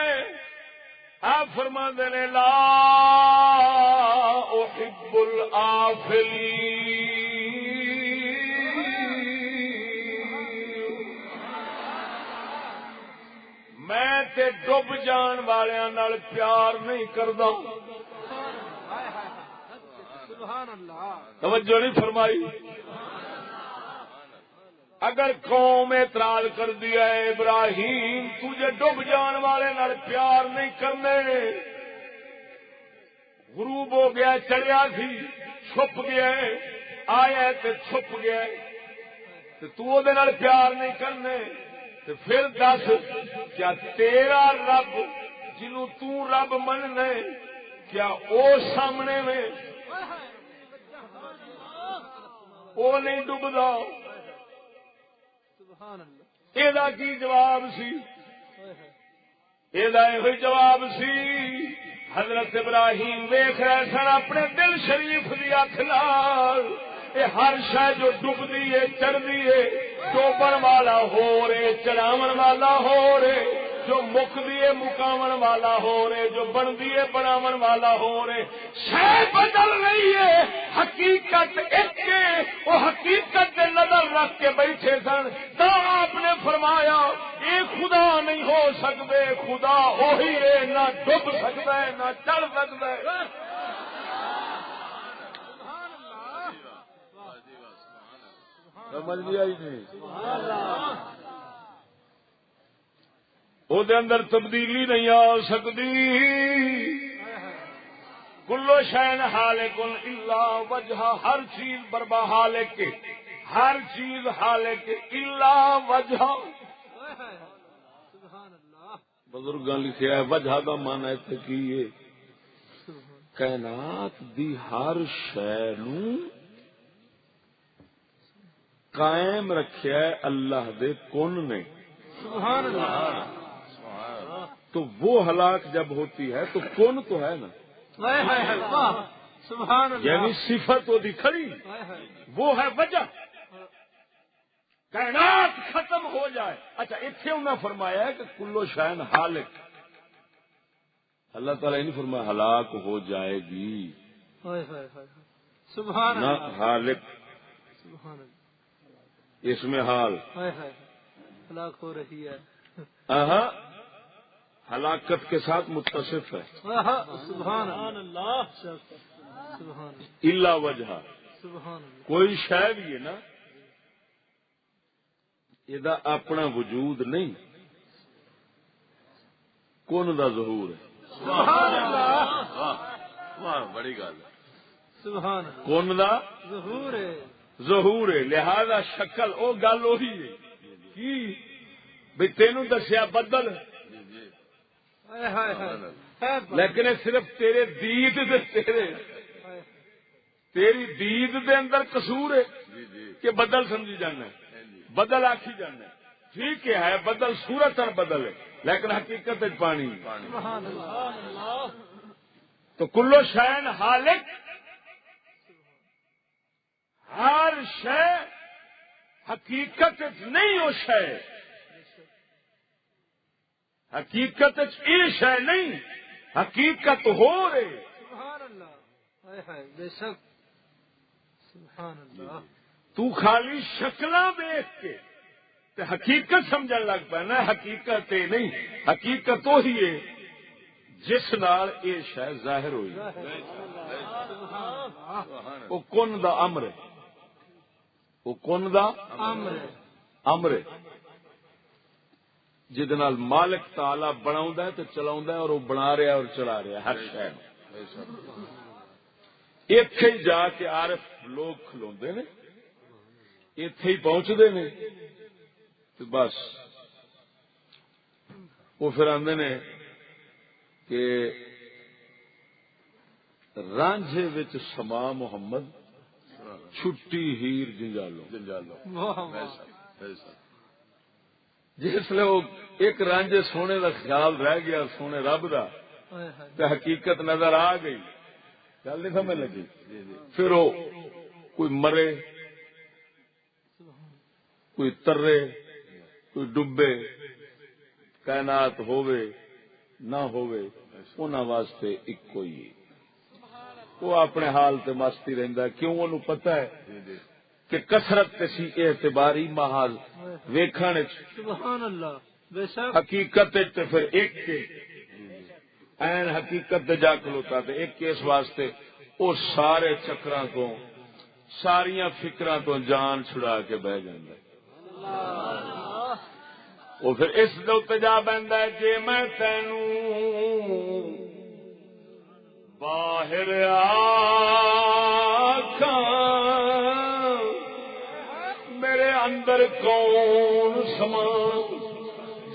آپ فرماندے نے لا احب الآفلین میں تے ڈب جان والیاں نال پیار نہیں کردا. سبحان اللہ. توجہ نہیں فرمائی. اگر قوم اعتراض کر دیا ہے ابراہیم تجھے ڈب جان والے نال پیار نہیں کرنے, غروب ہو گیا چڑھیا سی چھپ گیا آیا تے چھپ گیا تو دے نال پیار نہیں کرنے تو پھر دس کیا تیرا رب جنوں تو رب مننے کیا او سامنے میں او نہیں ڈبدا؟ یہ کی جواب سی؟ یہ جواب سی حضرت ابراہیم ویخ رہے سن اپنے دل شریف کی اکھ نال یہ ہر شے جو ڈبدی ہے چڑھتی ہے ڈوبن والا ہو رہے چڑھاون والا ہو رہے جو مکدی ہے مکاون والا ہو رہے جو بندی ہے بناون والا ہو رہے شے بدل رہی ہے حقیقت ایک وہ حقیقت کے نظر رکھ کے بیٹھے سن. تو آپ نے فرمایا یہ خدا نہیں ہو سکتے خدا وہی ہے نہ ڈب سکتا ہے نہ چڑھ سکتا ہے. سمجھ نہیں آئی نہیں؟ وہ اندر تبدیلی نہیں آ سکتی. کلو شین حالق الا وجہ ہر چیز بربا حالق ہر چیز حالق الا وجہ. بزرگاں لکھیا ہے وجہ کا مانا اتنے کی ہے کائنات دی ہر شے نو قائم رکھیا ہے اللہ دے کن نے. سبحان اللہ. تو وہ ہلاک جب ہوتی ہے تو کون تو ہے نا, سبحان اللہ. یعنی صفت وہ کھڑی وہ ہے وجہ کائنات ختم ہو جائے. اچھا اتنے انہوں نے فرمایا ہے کہ کلو شائن حالق, اللہ تعالیٰ نہیں فرمایا ہلاک ہو جائے گی. سبحان نہ اللہ. حالق سبحان اللہ. اس میں حال ہلاک ہو رہی ہے. ہلاکت کے ساتھ متصف ہے. سبحان اللہ. سبحان الا وجہ سبحان اللہ. کوئی شے بھی ہے نا یہ اپنا وجود نہیں کون دا ظہور ہے. سبحان اللہ. واہ بڑی گل. سبحان اللہ. کون دا ظہور ہے ظہور ہے. لہذا شکل او گل وہی ہے کی بھئی تینوں دسیا بدل لیکن صرف تیرے دید دے تیری دید دے اندر قصور ہے کہ بدل سمجھی جانا ہے بدل آخی جانا ہے. ٹھیک ہے بدل صورت بدل ہے لیکن حقیقت پانی. تو کلو شین حالق ہر شے حقیقت نہیں ہو شے حقیقت یہ شے نہیں حقیقت ہو رہے. سبحان اللہ. بے شک. سبحان اللہ. تو خالی شکلاں دیکھ کے تے حقیقت سمجھن لگ پا نا حقیقت نہیں حقیقت وہی ہے جس نال یہ شے ظاہر ہوئی. وہ کن دا امر ہے وہ کن دا امر ہے جہد نال مالک تعالی بناوندا ہے تے چلاوندا ہے اور وہ بنا رہا ہے اور چلا رہا ہے ہر شے. اتے ہی جا کے عارف لوگ کھلوندے نے، اتے ہی پہنچتے نے، بس وہ پھر آندے نے کہ رانجھے وچ سما محمد چھٹی ہیر جنجالو جس لئے وہ ایک رانجھے سونے کا خیال رہ گیا سونے رب دا تو حقیقت نظر آ گئی، گل نہیں سمجھ لگی، پھر وہ کوئی مرے کوئی ترے کوئی ڈبے کائنات ہووے نہ ہووے انہاں واسطے ایکو ہی، وہ اپنے حال تے مستی رہندا ہے، کیوں انہوں پتہ ہے کہ کثرت سی اعتباری محال ویکھن سبحان اللہ بے شک حقیقت تے پھر ایک کے این حقیقت دے جا کھلوتا تے ایک کے اس واسطے وہ سارے چکراں تو ساریاں فکراں تو جان چھڑا کے بہ جاندا ہے، وہ پھر اس دے جا بہندا ہے جے میں تینوں باہر آکھاں میرے اندر کون سما،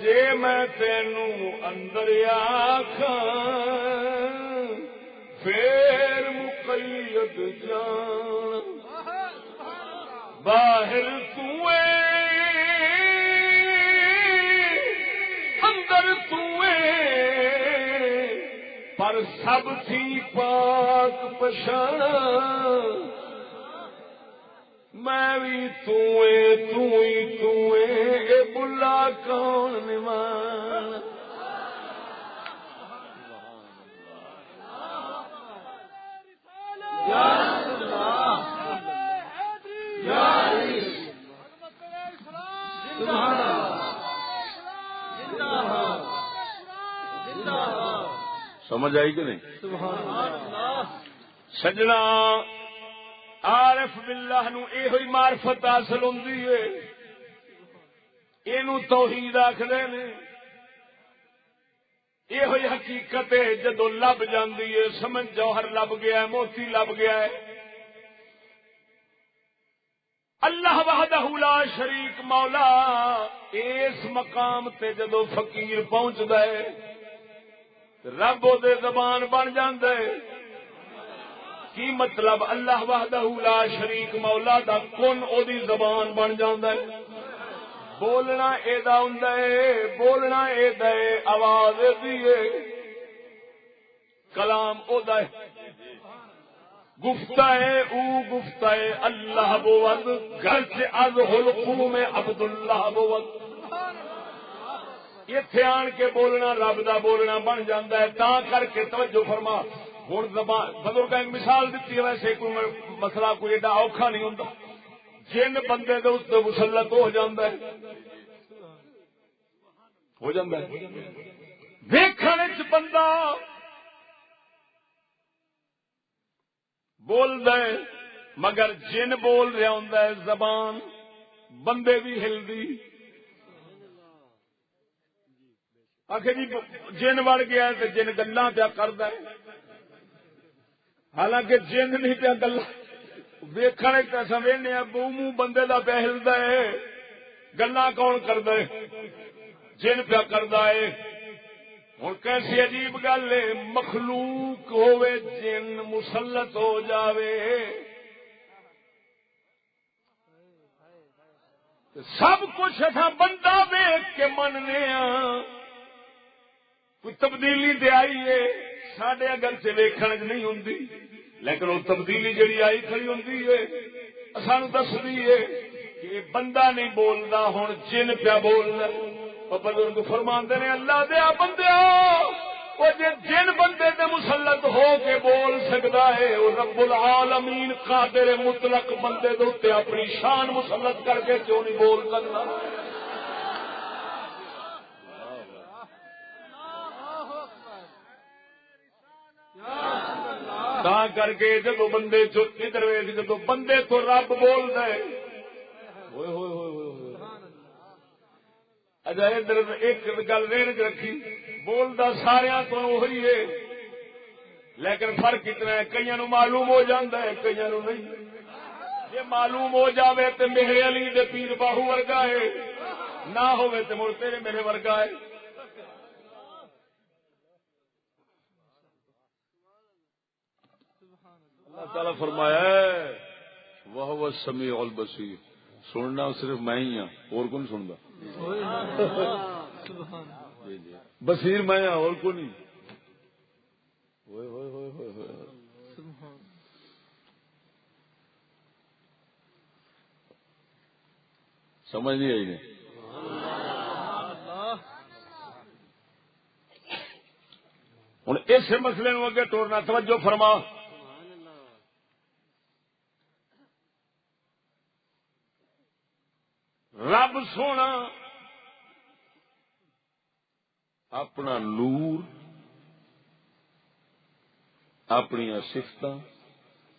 جے میں تینوں اندر آکھاں پھر مقید جان باہر توئے اندر توئے پر سب تھی پاک پشان میں بھی توئے اے بلا کون نمان سمجھ آئی کہ نہیں؟ سجنا عارف باللہ نو اے ہوئی معرفت حاصل ہوندی ہے، اینو توحید آکھدے نے، اے ہوئی حقیقت ہے جدو لب جاندی ہے سمجھ جوہر لب گیا ہے موتی لب گیا ہے، اللہ وحدہ لا شریک مولا اس مقام تے جدو فقیر پہنچدا ہے رب او دے زبان بن جاندا ہے، کی مطلب اللہ وحدہ لا شریک مولا دا کن او دی زبان بن جاندا ہے، بولنا اے دا ہوندا ہے، بولنا اے دا ہے، آواز دی ہے، کلام او دا ہے، گفتہ ہے او گفتہ ہے اللہ بود گرچہ از حلقوں میں عبداللہ بود، اتنے آن کے بولنا رب دا بولنا بن جاتا ہے، تا کر کے توجہ فرما ہوں زبان بزرگ مثال دیتی ہے، ویسے کوئی مسئلہ کوئی ایڈا اوکھا نہیں ہوتا، جن بندے دے اس تے مسلط ہو جاتا ہے دیکھنے چ بندہ بول دے مگر جن بول رہا ہوں زبان بندے بھی ہلدی آخر جی جن وڑ گیا تو جن گلاں پیا کردا ہے، حالانکہ جن نہیں پیا گلا ویکھنے ایسا وینے بو منہ بندے دا پیا ہلدا ہے، گلاں کون کردا ہے؟ جن پیا کردا ہے۔ ہن کیسی عجیب گل ہے، مخلوق ہوے جن مسلط ہو جاوے سب کچھ اٹھا بندہ ویکھ کے مننے ہاں، کوئی تبدیلی تے آئی ہے ساڈے اگر سے ویکھن نہیں ہوندی، لیکن وہ تبدیلی جڑی آئی کھڑی ہوندی ہے سانو دسدی ہے کہ بندہ نہیں بولدا ہن جن پیا بولدا۔ بزرگ فرماندے نے اللہ دیا بندیا وہ جن بندے تے مسلط ہو کے بول سکتا ہے وہ رب العالمین قادر مطلق بندے دے اوتے اپنی شان مسلط کر کے کیوں نہیں بول سکتا؟ تا کر کے جدو بندے ادھر ویکھ جدو بندے تو رب بولدا ہے ہوئے ہوئے ہوئے ہوئے اچھا ادھر ایک گل رین رکھی بولدا سارا تو وہی ہے، لیکن فرق اتنا ہے کئی نو معلوم ہو جاتا ہے کئی نو نہیں. جی معلوم ہو جاوے تو میرے علی دے پیر باہو ورگا ہے نہ ہوئے تو مڑ تیرے میرے ورگا ہے. اللہ تعالیٰ فرمایا ہے وَهُوَ السَّمِيعُ الْبَصِيرُ. سننا صرف میں ہی ہوں اور کون سندا. بصیر میں ہوں اور کو نہیں. سمجھ نہیں آئی نہیں. ہوں اس مسئلے نو اگے ٹورنا توجہ فرما. رب سونا اپنا نور اپنی صفت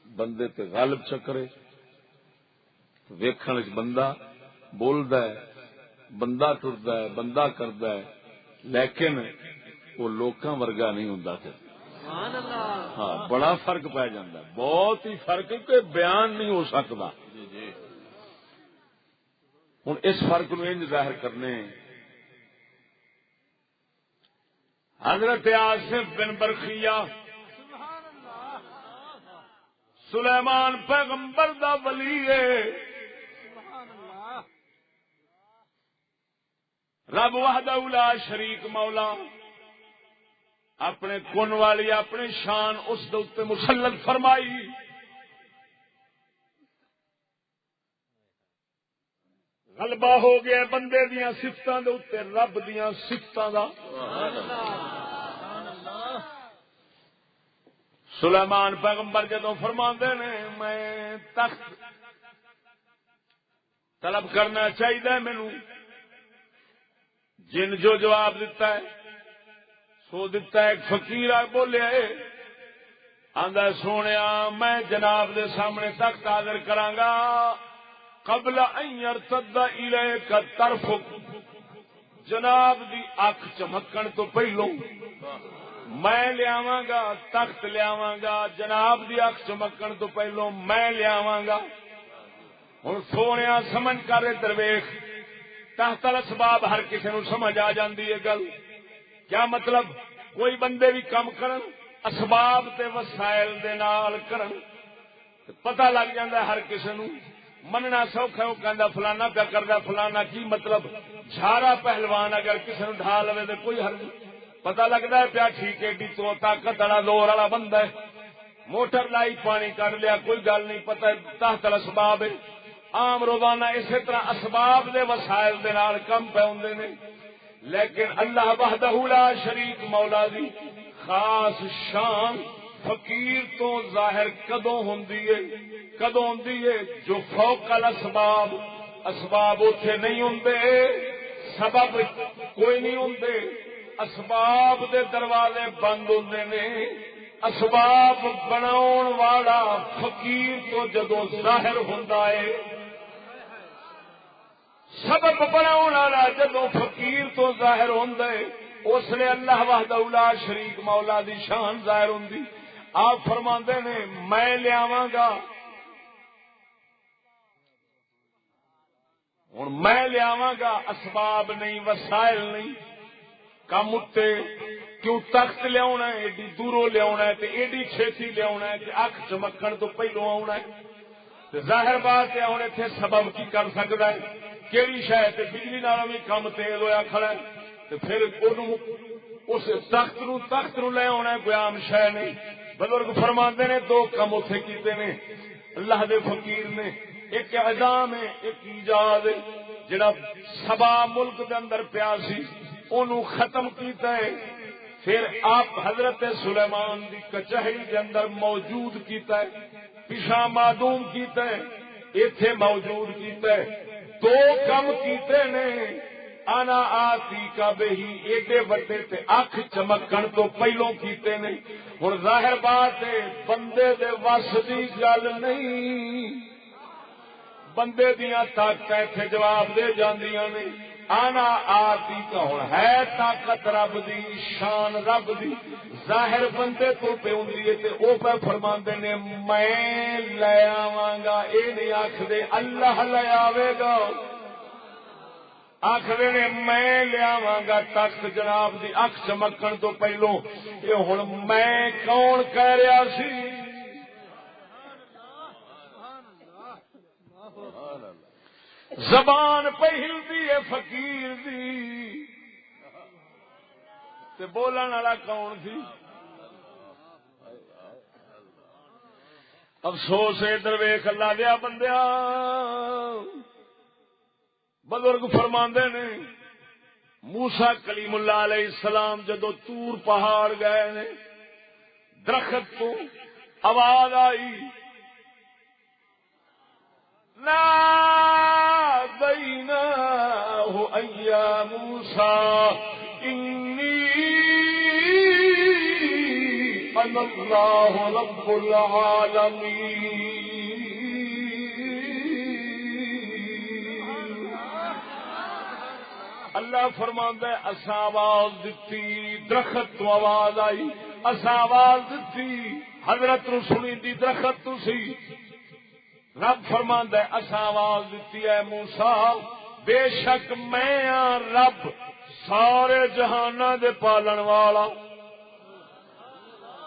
بندے تے غالب چکرے ویکھن وچ بندہ بولدا ہے بندہ ٹردا ہے بندہ کردا ہے لیکن وہ لوکاں ورگا نہیں ہوندا. ہاں بڑا فرق پی جاندا ہے بہت ہی فرق کہ بیان نہیں ہو سکتا. ہوں اس فرق نو انج ظاہر کرنے حضرت آصف بن برخیہ سلیمان پیغمبر دا ولی ہے. رب وحدہ لا شریک مولا اپنے کن والی اپنی شان اس دے مسلط فرمائی. غلبہ ہو گیا بندے دیاں صفتاں دے اوتے رب دیاں صفتاں دا. سلیمان پیغمبر جدوں فرماندے نے میں تخت طلب کرنا چاہیے مینوں جن جو جواب دیتا ہے سو دیتا ہے. ایک فقیر بولیا آندا سونیا میں جناب دے سامنے تخت حاضر کراں گا قبل ان يرتد الیک طرفک. جناب دی اکھ چمکن تو پہلو میں لیاواں گا تخت لیاواں گا. جناب دی اکھ چمکن تو پہلو میں لیاواں گا. ہن سونیا سمجھ کر درویش تحت الاسباب ہر کسی نو سمجھ آ جاندی ہے گل. کیا مطلب کوئی بندے بھی کم کرن اسباب تے وسائل دے نال کرن پتہ لگ جاندا ہر کسی نو. مننا سوکھا وہ کہندا فلانا پیا کردا فلانا کی مطلب. جھارا پہلوان اگر کسی نو ڈھا لوے تے کوئی حرج پتہ لگدا ہے پیا ٹھیک ہے تو طاقت والا زور والا بندہ ہے. موٹر لائی پانی کر لیا کوئی گل نہیں پتہ تحت الاسباب ہے. عام روزانہ اسی طرح اسباب دے وسائل دے نال کم پے ہوندے نے. لیکن اللہ وحدہ لا شریک مولا دی خاص شان فقیر تو ظاہر کدوں ہوندی ہے جو فوق الاسباب اسباب اوتھے نہیں ہوندے سبب کوئی نہیں ہوندے. اسباب دے دروازے بند ہوندے نے. اسباب بناون والا فقیر تو جدوں ظاہر ہوندا ہے سبب بناون والا جدوں فقیر تو ظاہر ہوندا ہے اس نے اللہ وحدہ لا شریک مولا دی شان ظاہر ہوندی. آپ فرماندے نے میں لیاواں گا. ہن میں لیاواں گا اسباب نہیں وسائل نہیں کم اتے کیوں تخت لیا ہے ایڈی دوروں لیا ہے تے ایڈی چھتی لیا ہے کہ اکھ چمکن تو پہلو آنا ہے. ظاہر بات ہے ہوں اتنے سبب کی کر سکتا ہے کہڑی شاید بجلی نال بھی کم تیز ہوا کھڑا ہے پھر اس تخت نو لے آنا کوئی عام شہ نہیں. بزرگ فرماندے نے دو کم اتنے کیتے نے اللہ دے فقیر نے. ایک اعدام ہے ایک ایجاد ہے. جڑا سبا ملک دے اندر پیا سی انہوں ختم کیتا ہے. پھر آپ حضرت سلیمان دی کچہری کے اندر موجود کیتا ہے. پیشا معدوم کیتا ہے ایتھے موجود کیتا ہے. دو کم کیتے نے آنا آتی کا بہی ایڈے وڈے تے اکھ چمکن تو پہلوں کیتے نے. ہن ظاہر بات ہے بندے دے وس دی گل نہیں. بندے دیاں طاقتاں ایتھے جواب دے جاندیاں نے. آنا آتی کا ہوں ہے طاقت رب دی، شان رب دی، ظاہر بندے تو پہ ہوندی ہے تے او پہ فرماندے نے میں لے آواں گا، اے نہیں آکھدے اللہ لے آوے گا، آخر نے میں لیا گا تخت جناب دی اکھ چمکن تو پہلو، یہ ہوں میں کون کہہ رہا سی؟ زبان پہ ہلدی ہے فقیر دی تے بولن والا کون سی؟ افسوس ہے درویش اللہ دیا بندیا، بزرگ فرماندے نے موسیٰ کلیم اللہ علیہ السلام جدو تور پہاڑ گئے نے، درخت تو آواز آئی نادیناہ ایا موسیٰ انی انا اللہ رب العالمین۔ اللہ فرماندا ہے اسا آواز دتی، درخت تو آواز آئی، اسا آواز دتی، حضرت نو سنی دی درخت تو سی۔ رب فرماندا ہے اسا آواز دتی ہے موسیٰ، بے شک میں ہاں رب سارے جہاناں دے پالن والا۔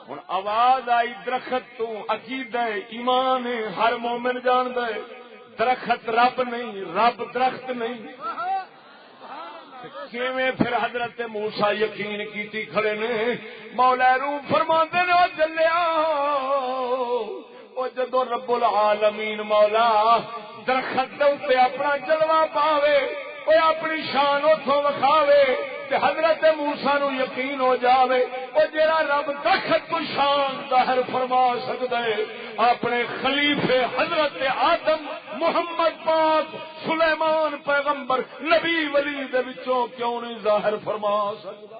ہن آواز آئی درخت تو، عقیدہ ایمان ہے ہر مومن جاندا ہے درخت رب نہیں، رب درخت نہیں۔ کیویں پھر حضرت موسیٰ یقین کیتی کھڑے نے، مولا روم فرماندے نے او جلیا او جدو رب العالمین مولا درخت دے اوتے اپنا جلوہ پاوے، او اپنی شان اتھوں وکھاوے تے حضرت موسیٰ نو یقین ہو جاوے او جڑا رب درخت تو شان ظاہر فرما سکدا ہے اپنے خلیفے حضرت آدم محمد پاک سلیمان پیغمبر نبی ولی دے وچوں کیوں نہیں ظاہر فرما سکدا؟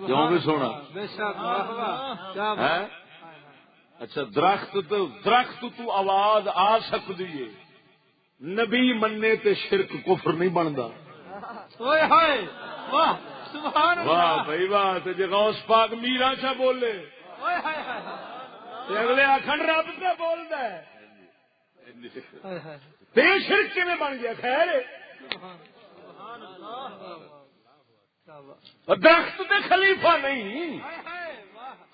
کیوں بھی سونا؟ اچھا درخت تو آواز آ سکتی ہے، نبی مننے تے شرک کفر نہیں بنتا۔ واہ بھائی واہ، جی غوث پاک میرا چا بولے اگلے آخر رب پہ بولتا ہے بے شرک میں بن گیا۔ خیر درخت دے خلیفہ نہیں،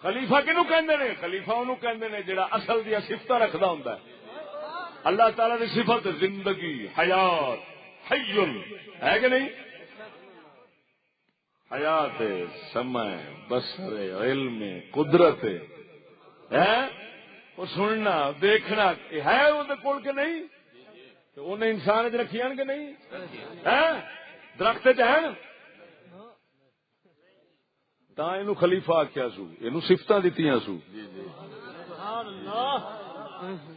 خلیفہ کنو کہندے نے؟ خلیفہ انہوں کہندے نے جڑا اصل دیا صفتہ رکھدا ہوندا ہے۔ اللہ تعالی دی صفت زندگی، حیات، حی ہے کہ نہیں؟ حیات، سمع، بصر، علم، قدرت ہے، وہ سننا دیکھنا ہے اندر کول کہ نہیں؟ انہیں انسان چ رکھی کہ نہیں؟ درخت چ ہے نا، تا اینو خلیفہ آخیا سو، اینو صفتاں دتیاں سو۔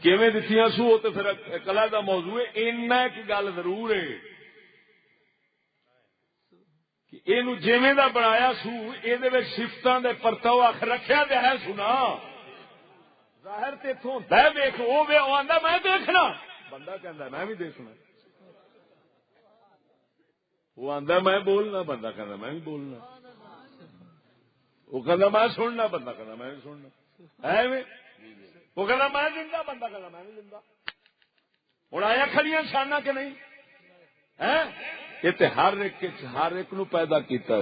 کیویں دتیاں سو وہ تو پھر ایک علیحدہ موضوع ہے۔ اینا ایک گل ضرور ہے کہ اینو جویں دا بنایا سو ایدے وچ صفتاں دے پرتو آخر رکھیا تے ہے سنا، ظاہر تے اتوں دے دیکھ وہ آندا میں دیکھنا، بندہ کہندا میں بھی دیکھنا، وہ آندا میں بولنا، بندہ کہندا میں بھی بولنا، وہ کہندا میں سننا، بندہ کہندا میں بھی سننا، ایویں وہ کہندا میں زندہ، بندہ کہندا میں بھی زندہ۔ ہن آیا کھڑیاں شاناں کہ نہیں؟ یہ تے ہر ایک نو پیدا کیتا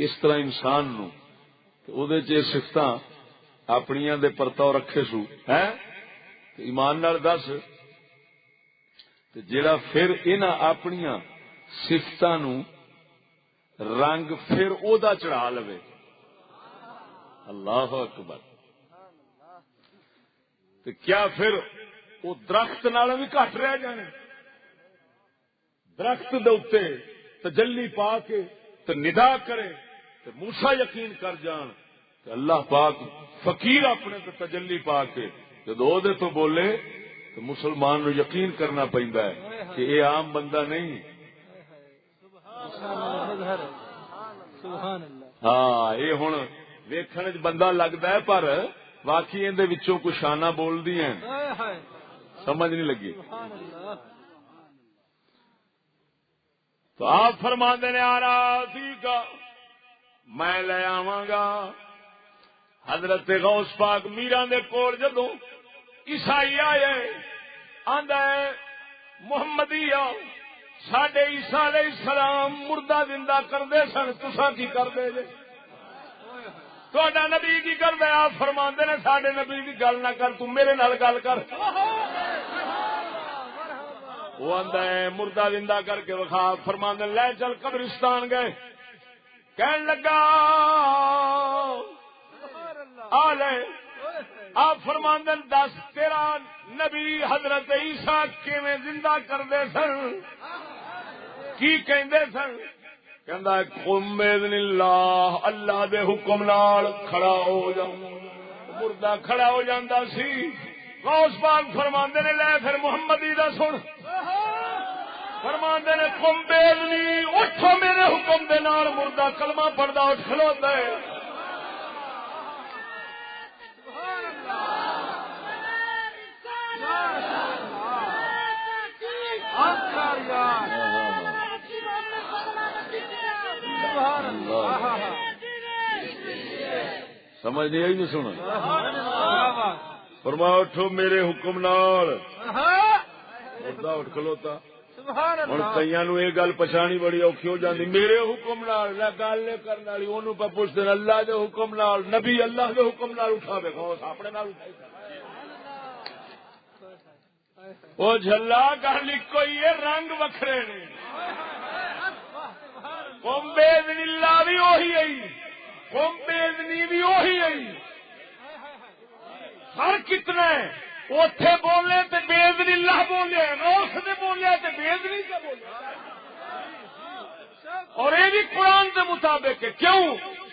اس طرح انسان نو او دے چ صفتاں اپنیاں دے پرتاؤ رکھے سو ہے ایمان نال دس تے جیڑا پھر انہاں اپنیاں صفتاں نو رنگ پھر او دا چڑھا لوے، اللہ اکبر، تے کیا پھر او درخت نالوں بھی گھٹ رہ جانے؟ درخت دے اوتے تجلی پا کے تے ندا کرے تے موسیٰ یقین کر جان تے اللہ پاک فقیر اپنے تے تجلی پا کے جدو دے تو بولے تو مسلمان نو یقین کرنا پیندا ہے کہ یہ عام بندہ نہیں. ہاں یہ ہوں ویکھن چ بندہ لگتا ہے پر واقعی اندر وچوں کچھ شانہ بول دی ہیں سمجھ نہیں لگی. تو آپ فرماندے نے آراتی کا میں لے آواں گا. حضرت غوث پاک میران دے کول جدوں عیسائی آئے آندا ہے محمدی ساڈے عیسیٰ علیہ السلام مردہ زندہ کردے سن تساں کی کردے جے تہاڈا نبی کی کردا ہے. آپ فرماندے نے ساڈے نبی دی گل نہ کر تو میرے نال گل کر. وہ آندا ہے مردہ زندہ کر کے وکھا. فرماندے لے چل قبرستان گئے کہن لگا آ لے. آپ فرماندے دس تیرا نبی حضرت عیسیٰ کیویں زندہ کردے سن کی کہندے سن؟ کہندا قم باذن اللہ اللہ دے حکم نال کھڑا ہو جا. مردہ کھڑا ہو جاندا سی. غوث پاک فرماندے نے لے پھر محمدی دا سن. فرماندے نے قم باذنی اٹھو میرے حکم دے نال. مردہ کلمہ پڑھدا اٹھ کھلوتا ہے. سمجھ نہیں آئی نہیں سنا. فرمایا اٹھو میرے حکم نال. مردہ اٹھ کھلوتا. ہوں کئی نو یہ گل پچھانی بڑی اوکھی ہو جاتی. میرے حکم نال گل کرنے والی انہوں پہ پوچھتے اللہ دے حکم نال. نبی اللہ دے حکم نال اٹھا دے اپنے نال اٹھائی. وہ جھلا گل کوئی رنگ وکھرے نے. قم باذن اللہ بھی وہی آئی قم باذنی بھی وہی آئی. فرق کتنا ہے؟ اوتھے بولے تے باذن اللہ بولے غوث نے بولے تے باذنی سے بولے. اور یہ بھی قرآن کے مطابق ہے. کیوں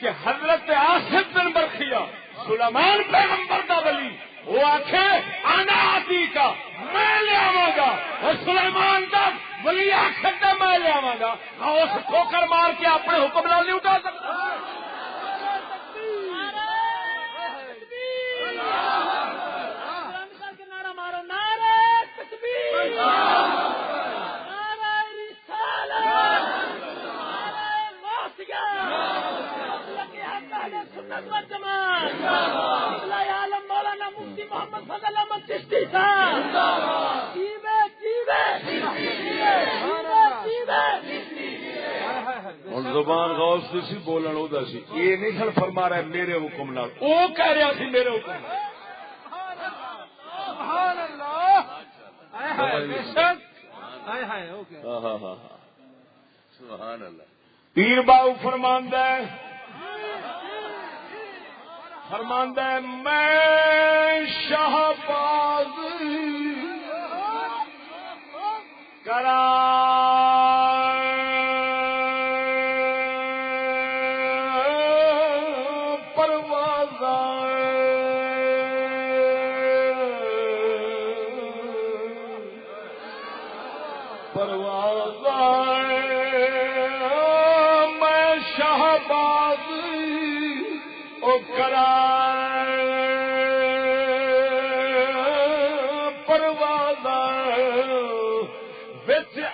کہ حضرت آصف بن برخیا سلیمان پیغمبر دا ولی وہ آخے آنا آتی کا میں لے آواں گا. اور سلیمان دا ولی آخر میں لے آواں گا. غوث ٹھوکر مار کے اپنے حکم نال نہیں اٹھا سکتا. مولانا مفتی محمد فضل احمد چشتی صاحب ہوں زبان غوث سے سی بولن وہ سی. یہ نہیں سن فرما رہا ہے میرے حکم نال. وہ کہہ رہا سی میرے حکم نال. پیر باؤ فرماندا ہے میں شہباز کرا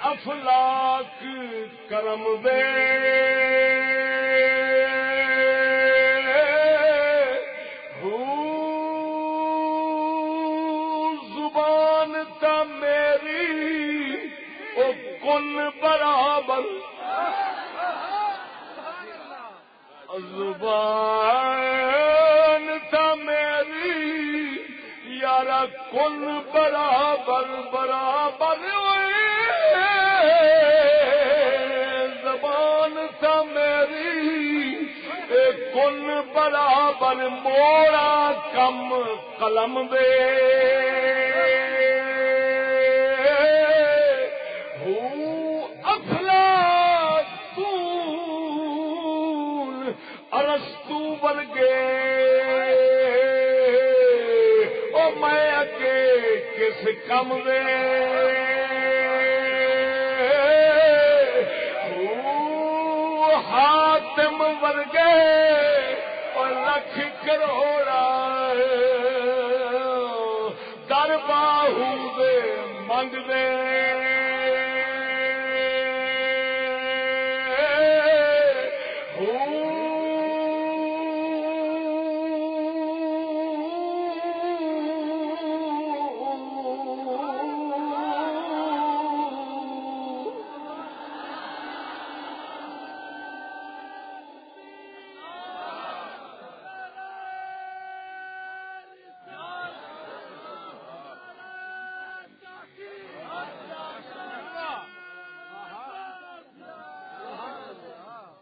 افلاک کرم دے زبان تا میری او کن برابر. زبان تا میری یارا کن برابر برابر. زبان تا میری کن برابر موڑا کم قلم دے. ارسطو ورگے او میں کس کم دے حاتم ورگے اور لکھ کروڑا در باہو دے منگ دے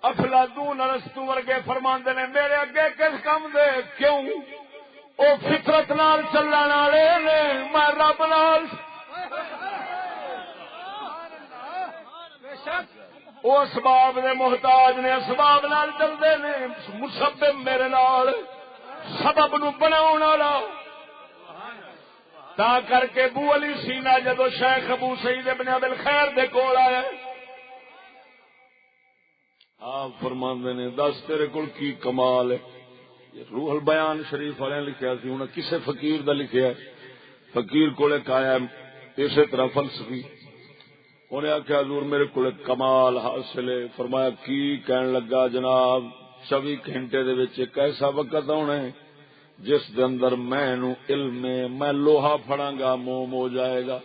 افلاطون ارسطو ورگے فرماندے نے میرے اگے کس کم دے کیوں او فطرت نال چلن والے نے میں رب نال او اسباب دے محتاج نے اسباب نال چلدے نے مسبب میرے نال سبب نو بناون والا تا کر کے ابو علی سینا جدو شیخ ابو سعید ابن ابی الخیر دے کول آیا آپ فرماندے نے دس تیرے کول کی کمال ہے روح البیان شریف والے لکھیا سی انہیں کسے فقیر دا لکھیا ہے فقیر کولے کایا اسی طرح فلسفی انہیں آخیا حضور میرے کول کمال حاصل ہے فرمایا کی کہن لگا جناب 24 گھنٹے دے وچ ایک ایسا وقت ہونا ہے جس دے اندر میں نو علم میں لوہا پھڑاں گا موم ہو جائے گا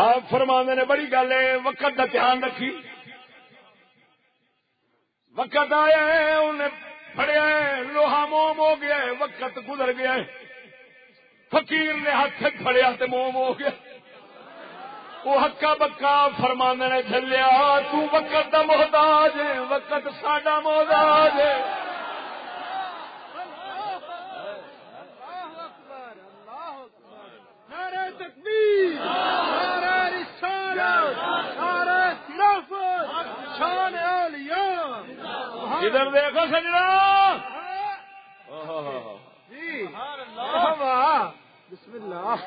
آپ فرماندے نے بڑی گل ہے وقت دا دھیان رکھی وقت آیا ہے انہیں پڑیا ہے لوہا موم ہو گیا ہے وقت گزر گیا ہے فقیر نے ہاتھ پڑیا تو موم ہو گیا وہ ہکا بکا فرمانے نے جھلیا تو وقت دا محتاج ہے وقت ساڈا محتاج ہے نعرہ تکبیر نعرہ رسالت نعرہ خلافت شان اولیاء ادھر دیکھو سجنا جی بسم اللہ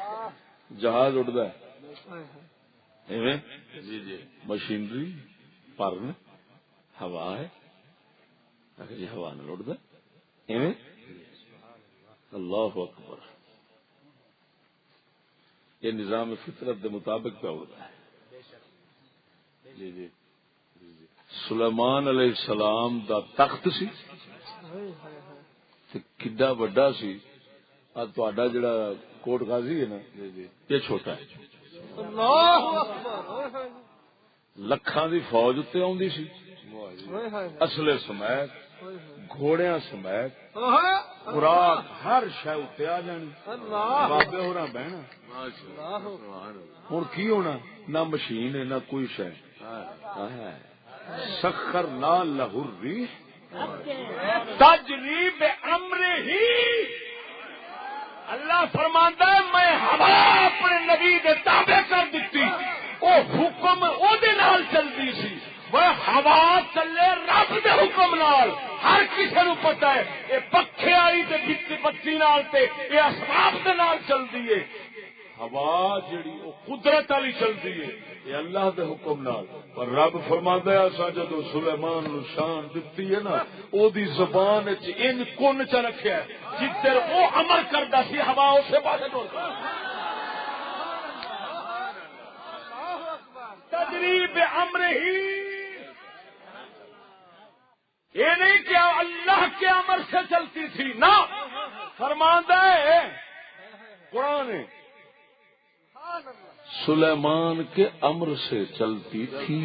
جہاز اڑتا ہے جی جی مشینری پرن ہوا ہے جی ہوا نہ اڑتا اللہ اکبر یہ نظام فطرت کے مطابق پہ اڑتا ہے جی جی سلیمان علیہ السلام دا تخت سی کڈا بڑا سی تہاڈا جڑا کوٹ غازی ہے نا یہ چھوٹا ہے لکھاں دی فوج اتنے آندی سی اسلحے سمیت گھوڑیاں سمیت خوراک ہر شے اتنے آ جانی بابے ہوراں بہنا ہن کی ہونا نہ مشین ہے نہ کوئی شے سخرنا لہ الریح تجری بامرہ اللہ فرماندا ہے میں ہوا اپنے نبی دے تابع کر دتی او حکم او دے نال چلدی سی وہ ہوا چلے رب دے حکم نال ہر کسی نو پتہ ہے اے پکھے والی تے بتی نال تے اے اسباب دے نال چلدی ہے ہوا جڑی او قدرت والی چلدی ہے یہ اللہ دے حکم نال پر رب فرماندا ہے اسا جدوں سلیمان نو شان دتی ہے نا او دی زبان وچ ان کن چ رکھیا ہے جدھر او امر کردا سی ہوا اسے پاسے ٹردا تجریب امرہ یہ نہیں کہ اللہ کے امر سے چلتی تھی نا فرماندا ہے قرآن سلیمان کے امر سے چلتی تھی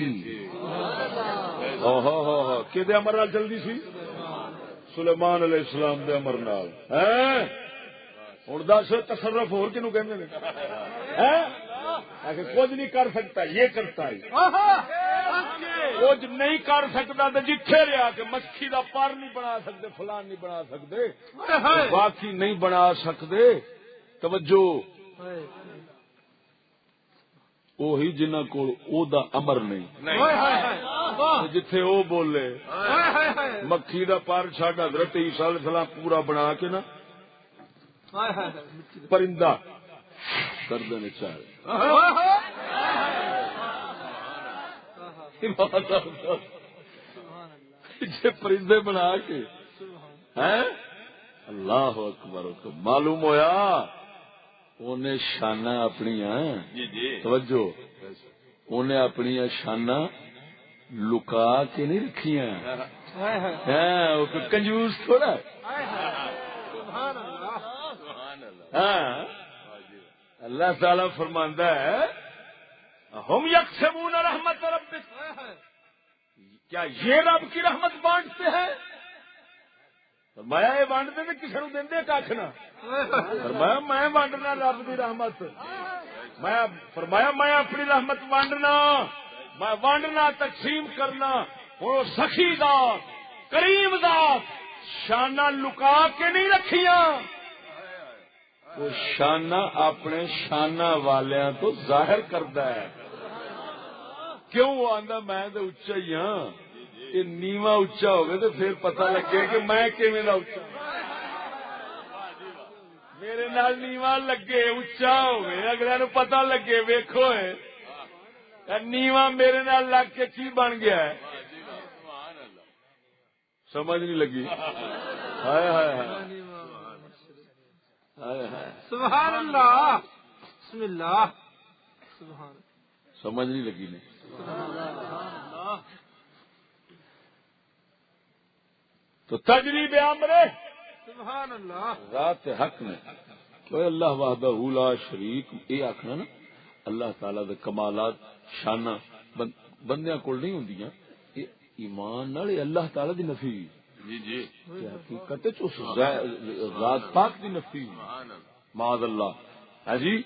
کہ امر نال چلتی تھی سلیمان علیہ السلام دے امر نال ہوں دس تصرف ہور کنوں کہندے نے کچھ نہیں کر سکتا یہ کرتا ہے کچھ نہیں کر سکتا تو جتھے رہا کہ مکھی دا پر نہیں بنا سکتے فلان نہیں بنا سکتے باقی نہیں بنا سکتے توجہ وہی جنہ کو دا امر نہیں جتھے وہ بولے مکھی دا پر چڈ حضرت عیسیٰ علیہ السلام پورا بنا کے نا پرندہ کردے نے چاہے پرندے بنا کے اللہ اکبر معلوم ہویا انہیں شانہ اپنی توجہ انہیں اپنی شانہ لکا کے نہیں رکھیاں کنجوس تھوڑا اللہ تعالی فرماندا ہے ہم یقسمون رحمت ربک کیا یہ رب کی رحمت بانٹتے ہیں فرمایا یہ بانٹتے تو کسی نو دیندے کھ نہ فرمایا میں بانٹنا رب کی رحمت میں فرمایا میں اپنی رحمت وانڈنا تقسیم کرنا ہوں سخی دا کریم دا شانہ لکا کے نہیں رکھیاں وہ شانہ اپنے شانہ والیاں تو ظاہر کرتا ہے کیوں وہ آندا میں تو اچا ہی ہاں یہ نیواں اچا ہوگا تو پھر پتہ لگے کہ میں کیویں دا اچا میرے نال نیواں لگے اچا ہوئے اگلے نو پتہ لگے ویکھو نیواں میرے نال لگ کے کی بن گیا ہے سمجھ نہیں لگی ہائے ہائے ہائے سبحان اللہ بسم اللہ سبحان سمجھ نہیں لگی نہیں تو تجریب امرے سبحان اللہ ذات حق نے کہ اللہ وحدہ لا شریک یہ آخنا نا اللہ تعالی دے کمالات شانہ بندیاں کول نہیں ہوندیاں یہ ایمان نال اللہ تعالی دی نفی جی جی حقیقت اس ذات پاک دی نفی معاذ اللہ ہے جی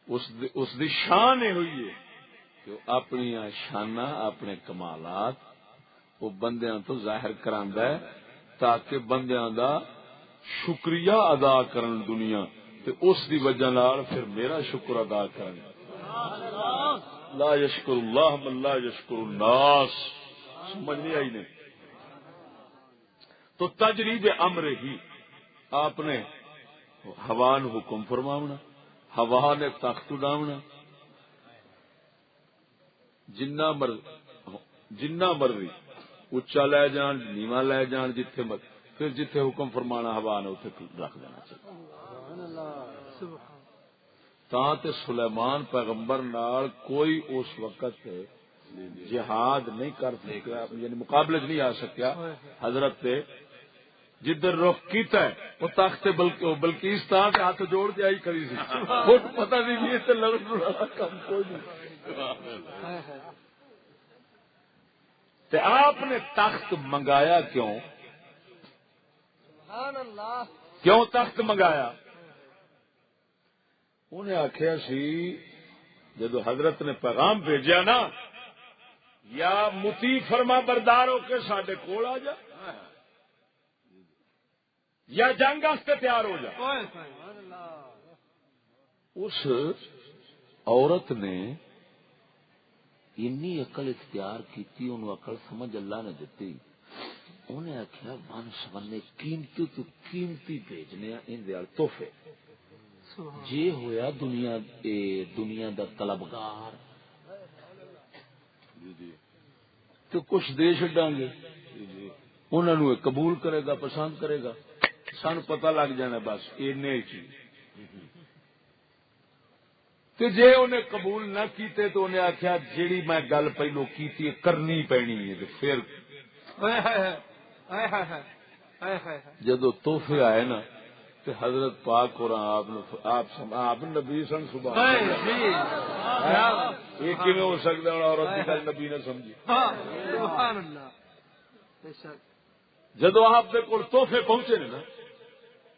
اس دی شان یہ ہوئی ہے کہ اپنی شانہ اپنے کمالات وہ بندیاں تو ظاہر کراندا ہے تاکہ بندیاں دا شکریہ ادا کرن دنیا تے اس دی وجہ نال پھر میرا شکر ادا کرن لا یشکر اللہ من لا یشکر الناس سمجھ نہیں آئی نہیں تو تجریب امر ہی آپ نے ہوا نے حکم فرماونا ہوا نے تخت اڈاونا جنہ مرضی اچا لے جان نیواں لے جان جتھے پھر جتھے حکم فرمانا ہوا نے اتنے رکھ دینا چاہیے تاں تے سلیمان پیغمبر نال کوئی اس وقت جہاد نہیں کر سکیا یعنی مقابلے نہیں آ سکیا حضرت جدھر رخ کیتا ہے وہ تخت بلکیستان کے ہاتھ جوڑ کے آئی کری سی پتہ نہیں تے لڑن کم کوئی نہیں تے آپ نے تخت منگایا کیوں کیوں تخت منگایا انہیں آخیا سی جدو حضرت نے پیغام بھیجا نا یا متی فرما بردار ہو کے سڈے کول آ جا یا جنگ واسطے تیار ہو جا اس عورت نے اینی عقل اختیار کی انہوں عقل سمجھ اللہ نے دیتی انہیں آخیا من سمنے قیمتی تو قیمتی بھیجنے ان تحفے جی ہویا دنیا دا طلبگار تو کچھ دے چڈاں گے انہوں نے قبول کرے گا پسند کرے گا سان پتہ لگ جانا بس اینے چیز جے انہیں قبول نہ کیتے تو انہیں آخیا جیڑی میں گل پہلو کی کرنی پینی ہے پھر جدو تحفے آئے نا تو حضرت پاک اور آپ نبی سن صبح یہ کیویں ہو سکتا ہے عورت کی گل نبی نے سمجھی جدو آپ کے کول تحفے پہنچے نا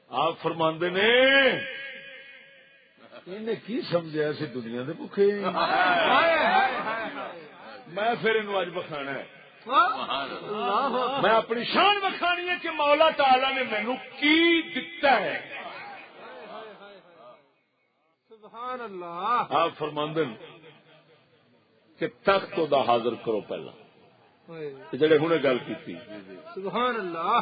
آپ فرماندے نے انہیں کی سمجھا سی دنیا دے بھوکے میں پھر انہوں اج بخانا ہے میں اپنی شان بخانی ہے کہ مولا تعالی نے مینوں کی دتا ہے سبحان اللہ آپ فرماندے کہ تخت دا حاضر کرو پہلا جڑے ہنے گل کیتی سبحان اللہ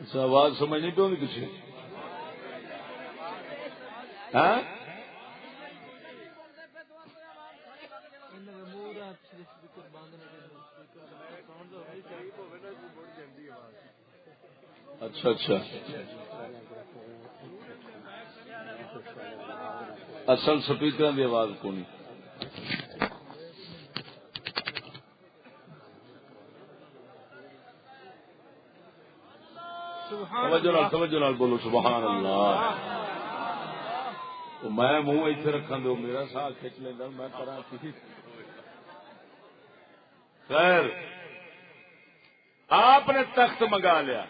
اچھا آواز سمجھ نہیں پہ کسی ہاں اچھا اچھا اصل سپیکر کی آواز کو نہیں توجہ نال بولو سبحان اللہ میں منہ اتنے رکھا دو میرا سا کھچ لینا میں کرا خیر آپ نے تخت منگا لیا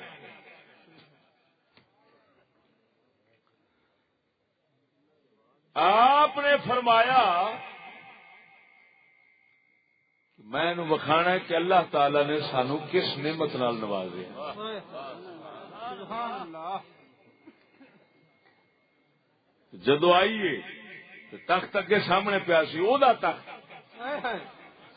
آپ نے فرمایا میں وکھانا ہے کہ اللہ تعالی نے سانو کس نعمت نال نوازے جدو آئیے تخت اگے سامنے پیا سی او دا تخت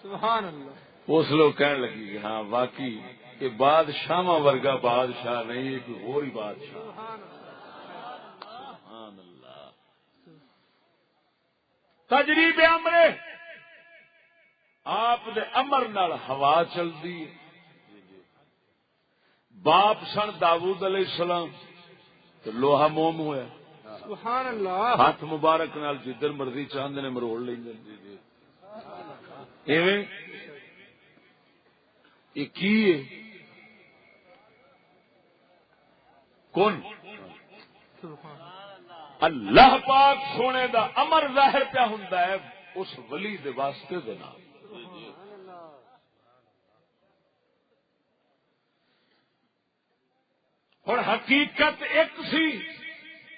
سبحان اللہ اس لوگ کہنے لگی کہ ہاں واقعی یہ بادشاہ ورگا بادشاہ نہیں ہے کوئی اور ہی بادشاہ سبحان اللہ تجریب امرے آپ دے امر نال ہوا چلتی باپ سن داؤد علیہ السلام تو لوہا موم ہوا سبحان اللہ ہاتھ مبارک نال جدھر مرضی چاہتے نے مروڑ لیں ایویں یہ کی ہے کون اللہ پاک سونے دا امر ظاہر پیا ہوندا ہے اس ولی دے واسطے دے نال ہن حقیقت ایک سی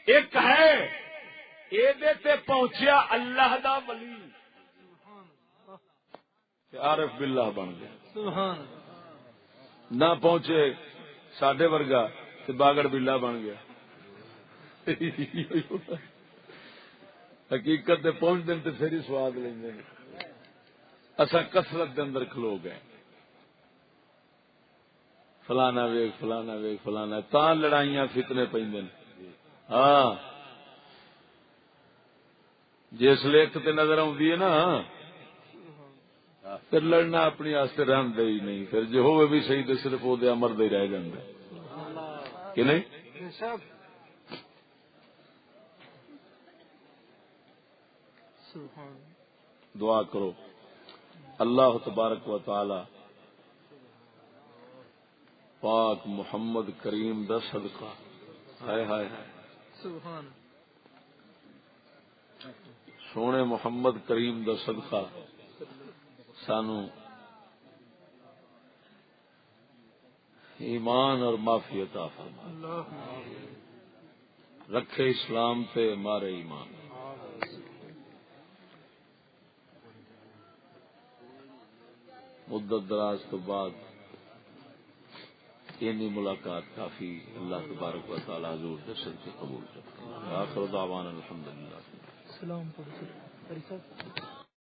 ایک ہے یہ پہنچیا اللہ دا ولی عارف باللہ بن گیا سبحان نہ پہنچے ساڈے ورگا تو باگڑ بلا بن گیا حقیقت دے پہنچ دن تو پھر ہی سواد لیں گے اصا کسرت دے اندر کھلو گئے فلانا ویگ فلانا ویگ فلانا تا لڑائیاں فتنے پہ ہاں جس لیک تے نظر آتی ہے نا پھر لڑنا اپنی آستے رہن دے ہی نہیں پھر جو ہوئے بھی صحیح تو صرف وہ دے امر دے رہ جاندے کہ نہیں دعا کرو اللہ تبارک و تعالی پاک محمد کریم دا صدقہ ہائے ہائے سبحان سونے محمد کریم دا صدقہ سانو ایمان اور معافی عطا فرما رکھے اسلام تے مارے ایمان مدت دراز تو بعد اینی ملاقات کافی اللہ تبارک و تعالی حضور کے صدقے قبول کرتا ہے آخر دعوانا الحمدللہ. السلام علیکم.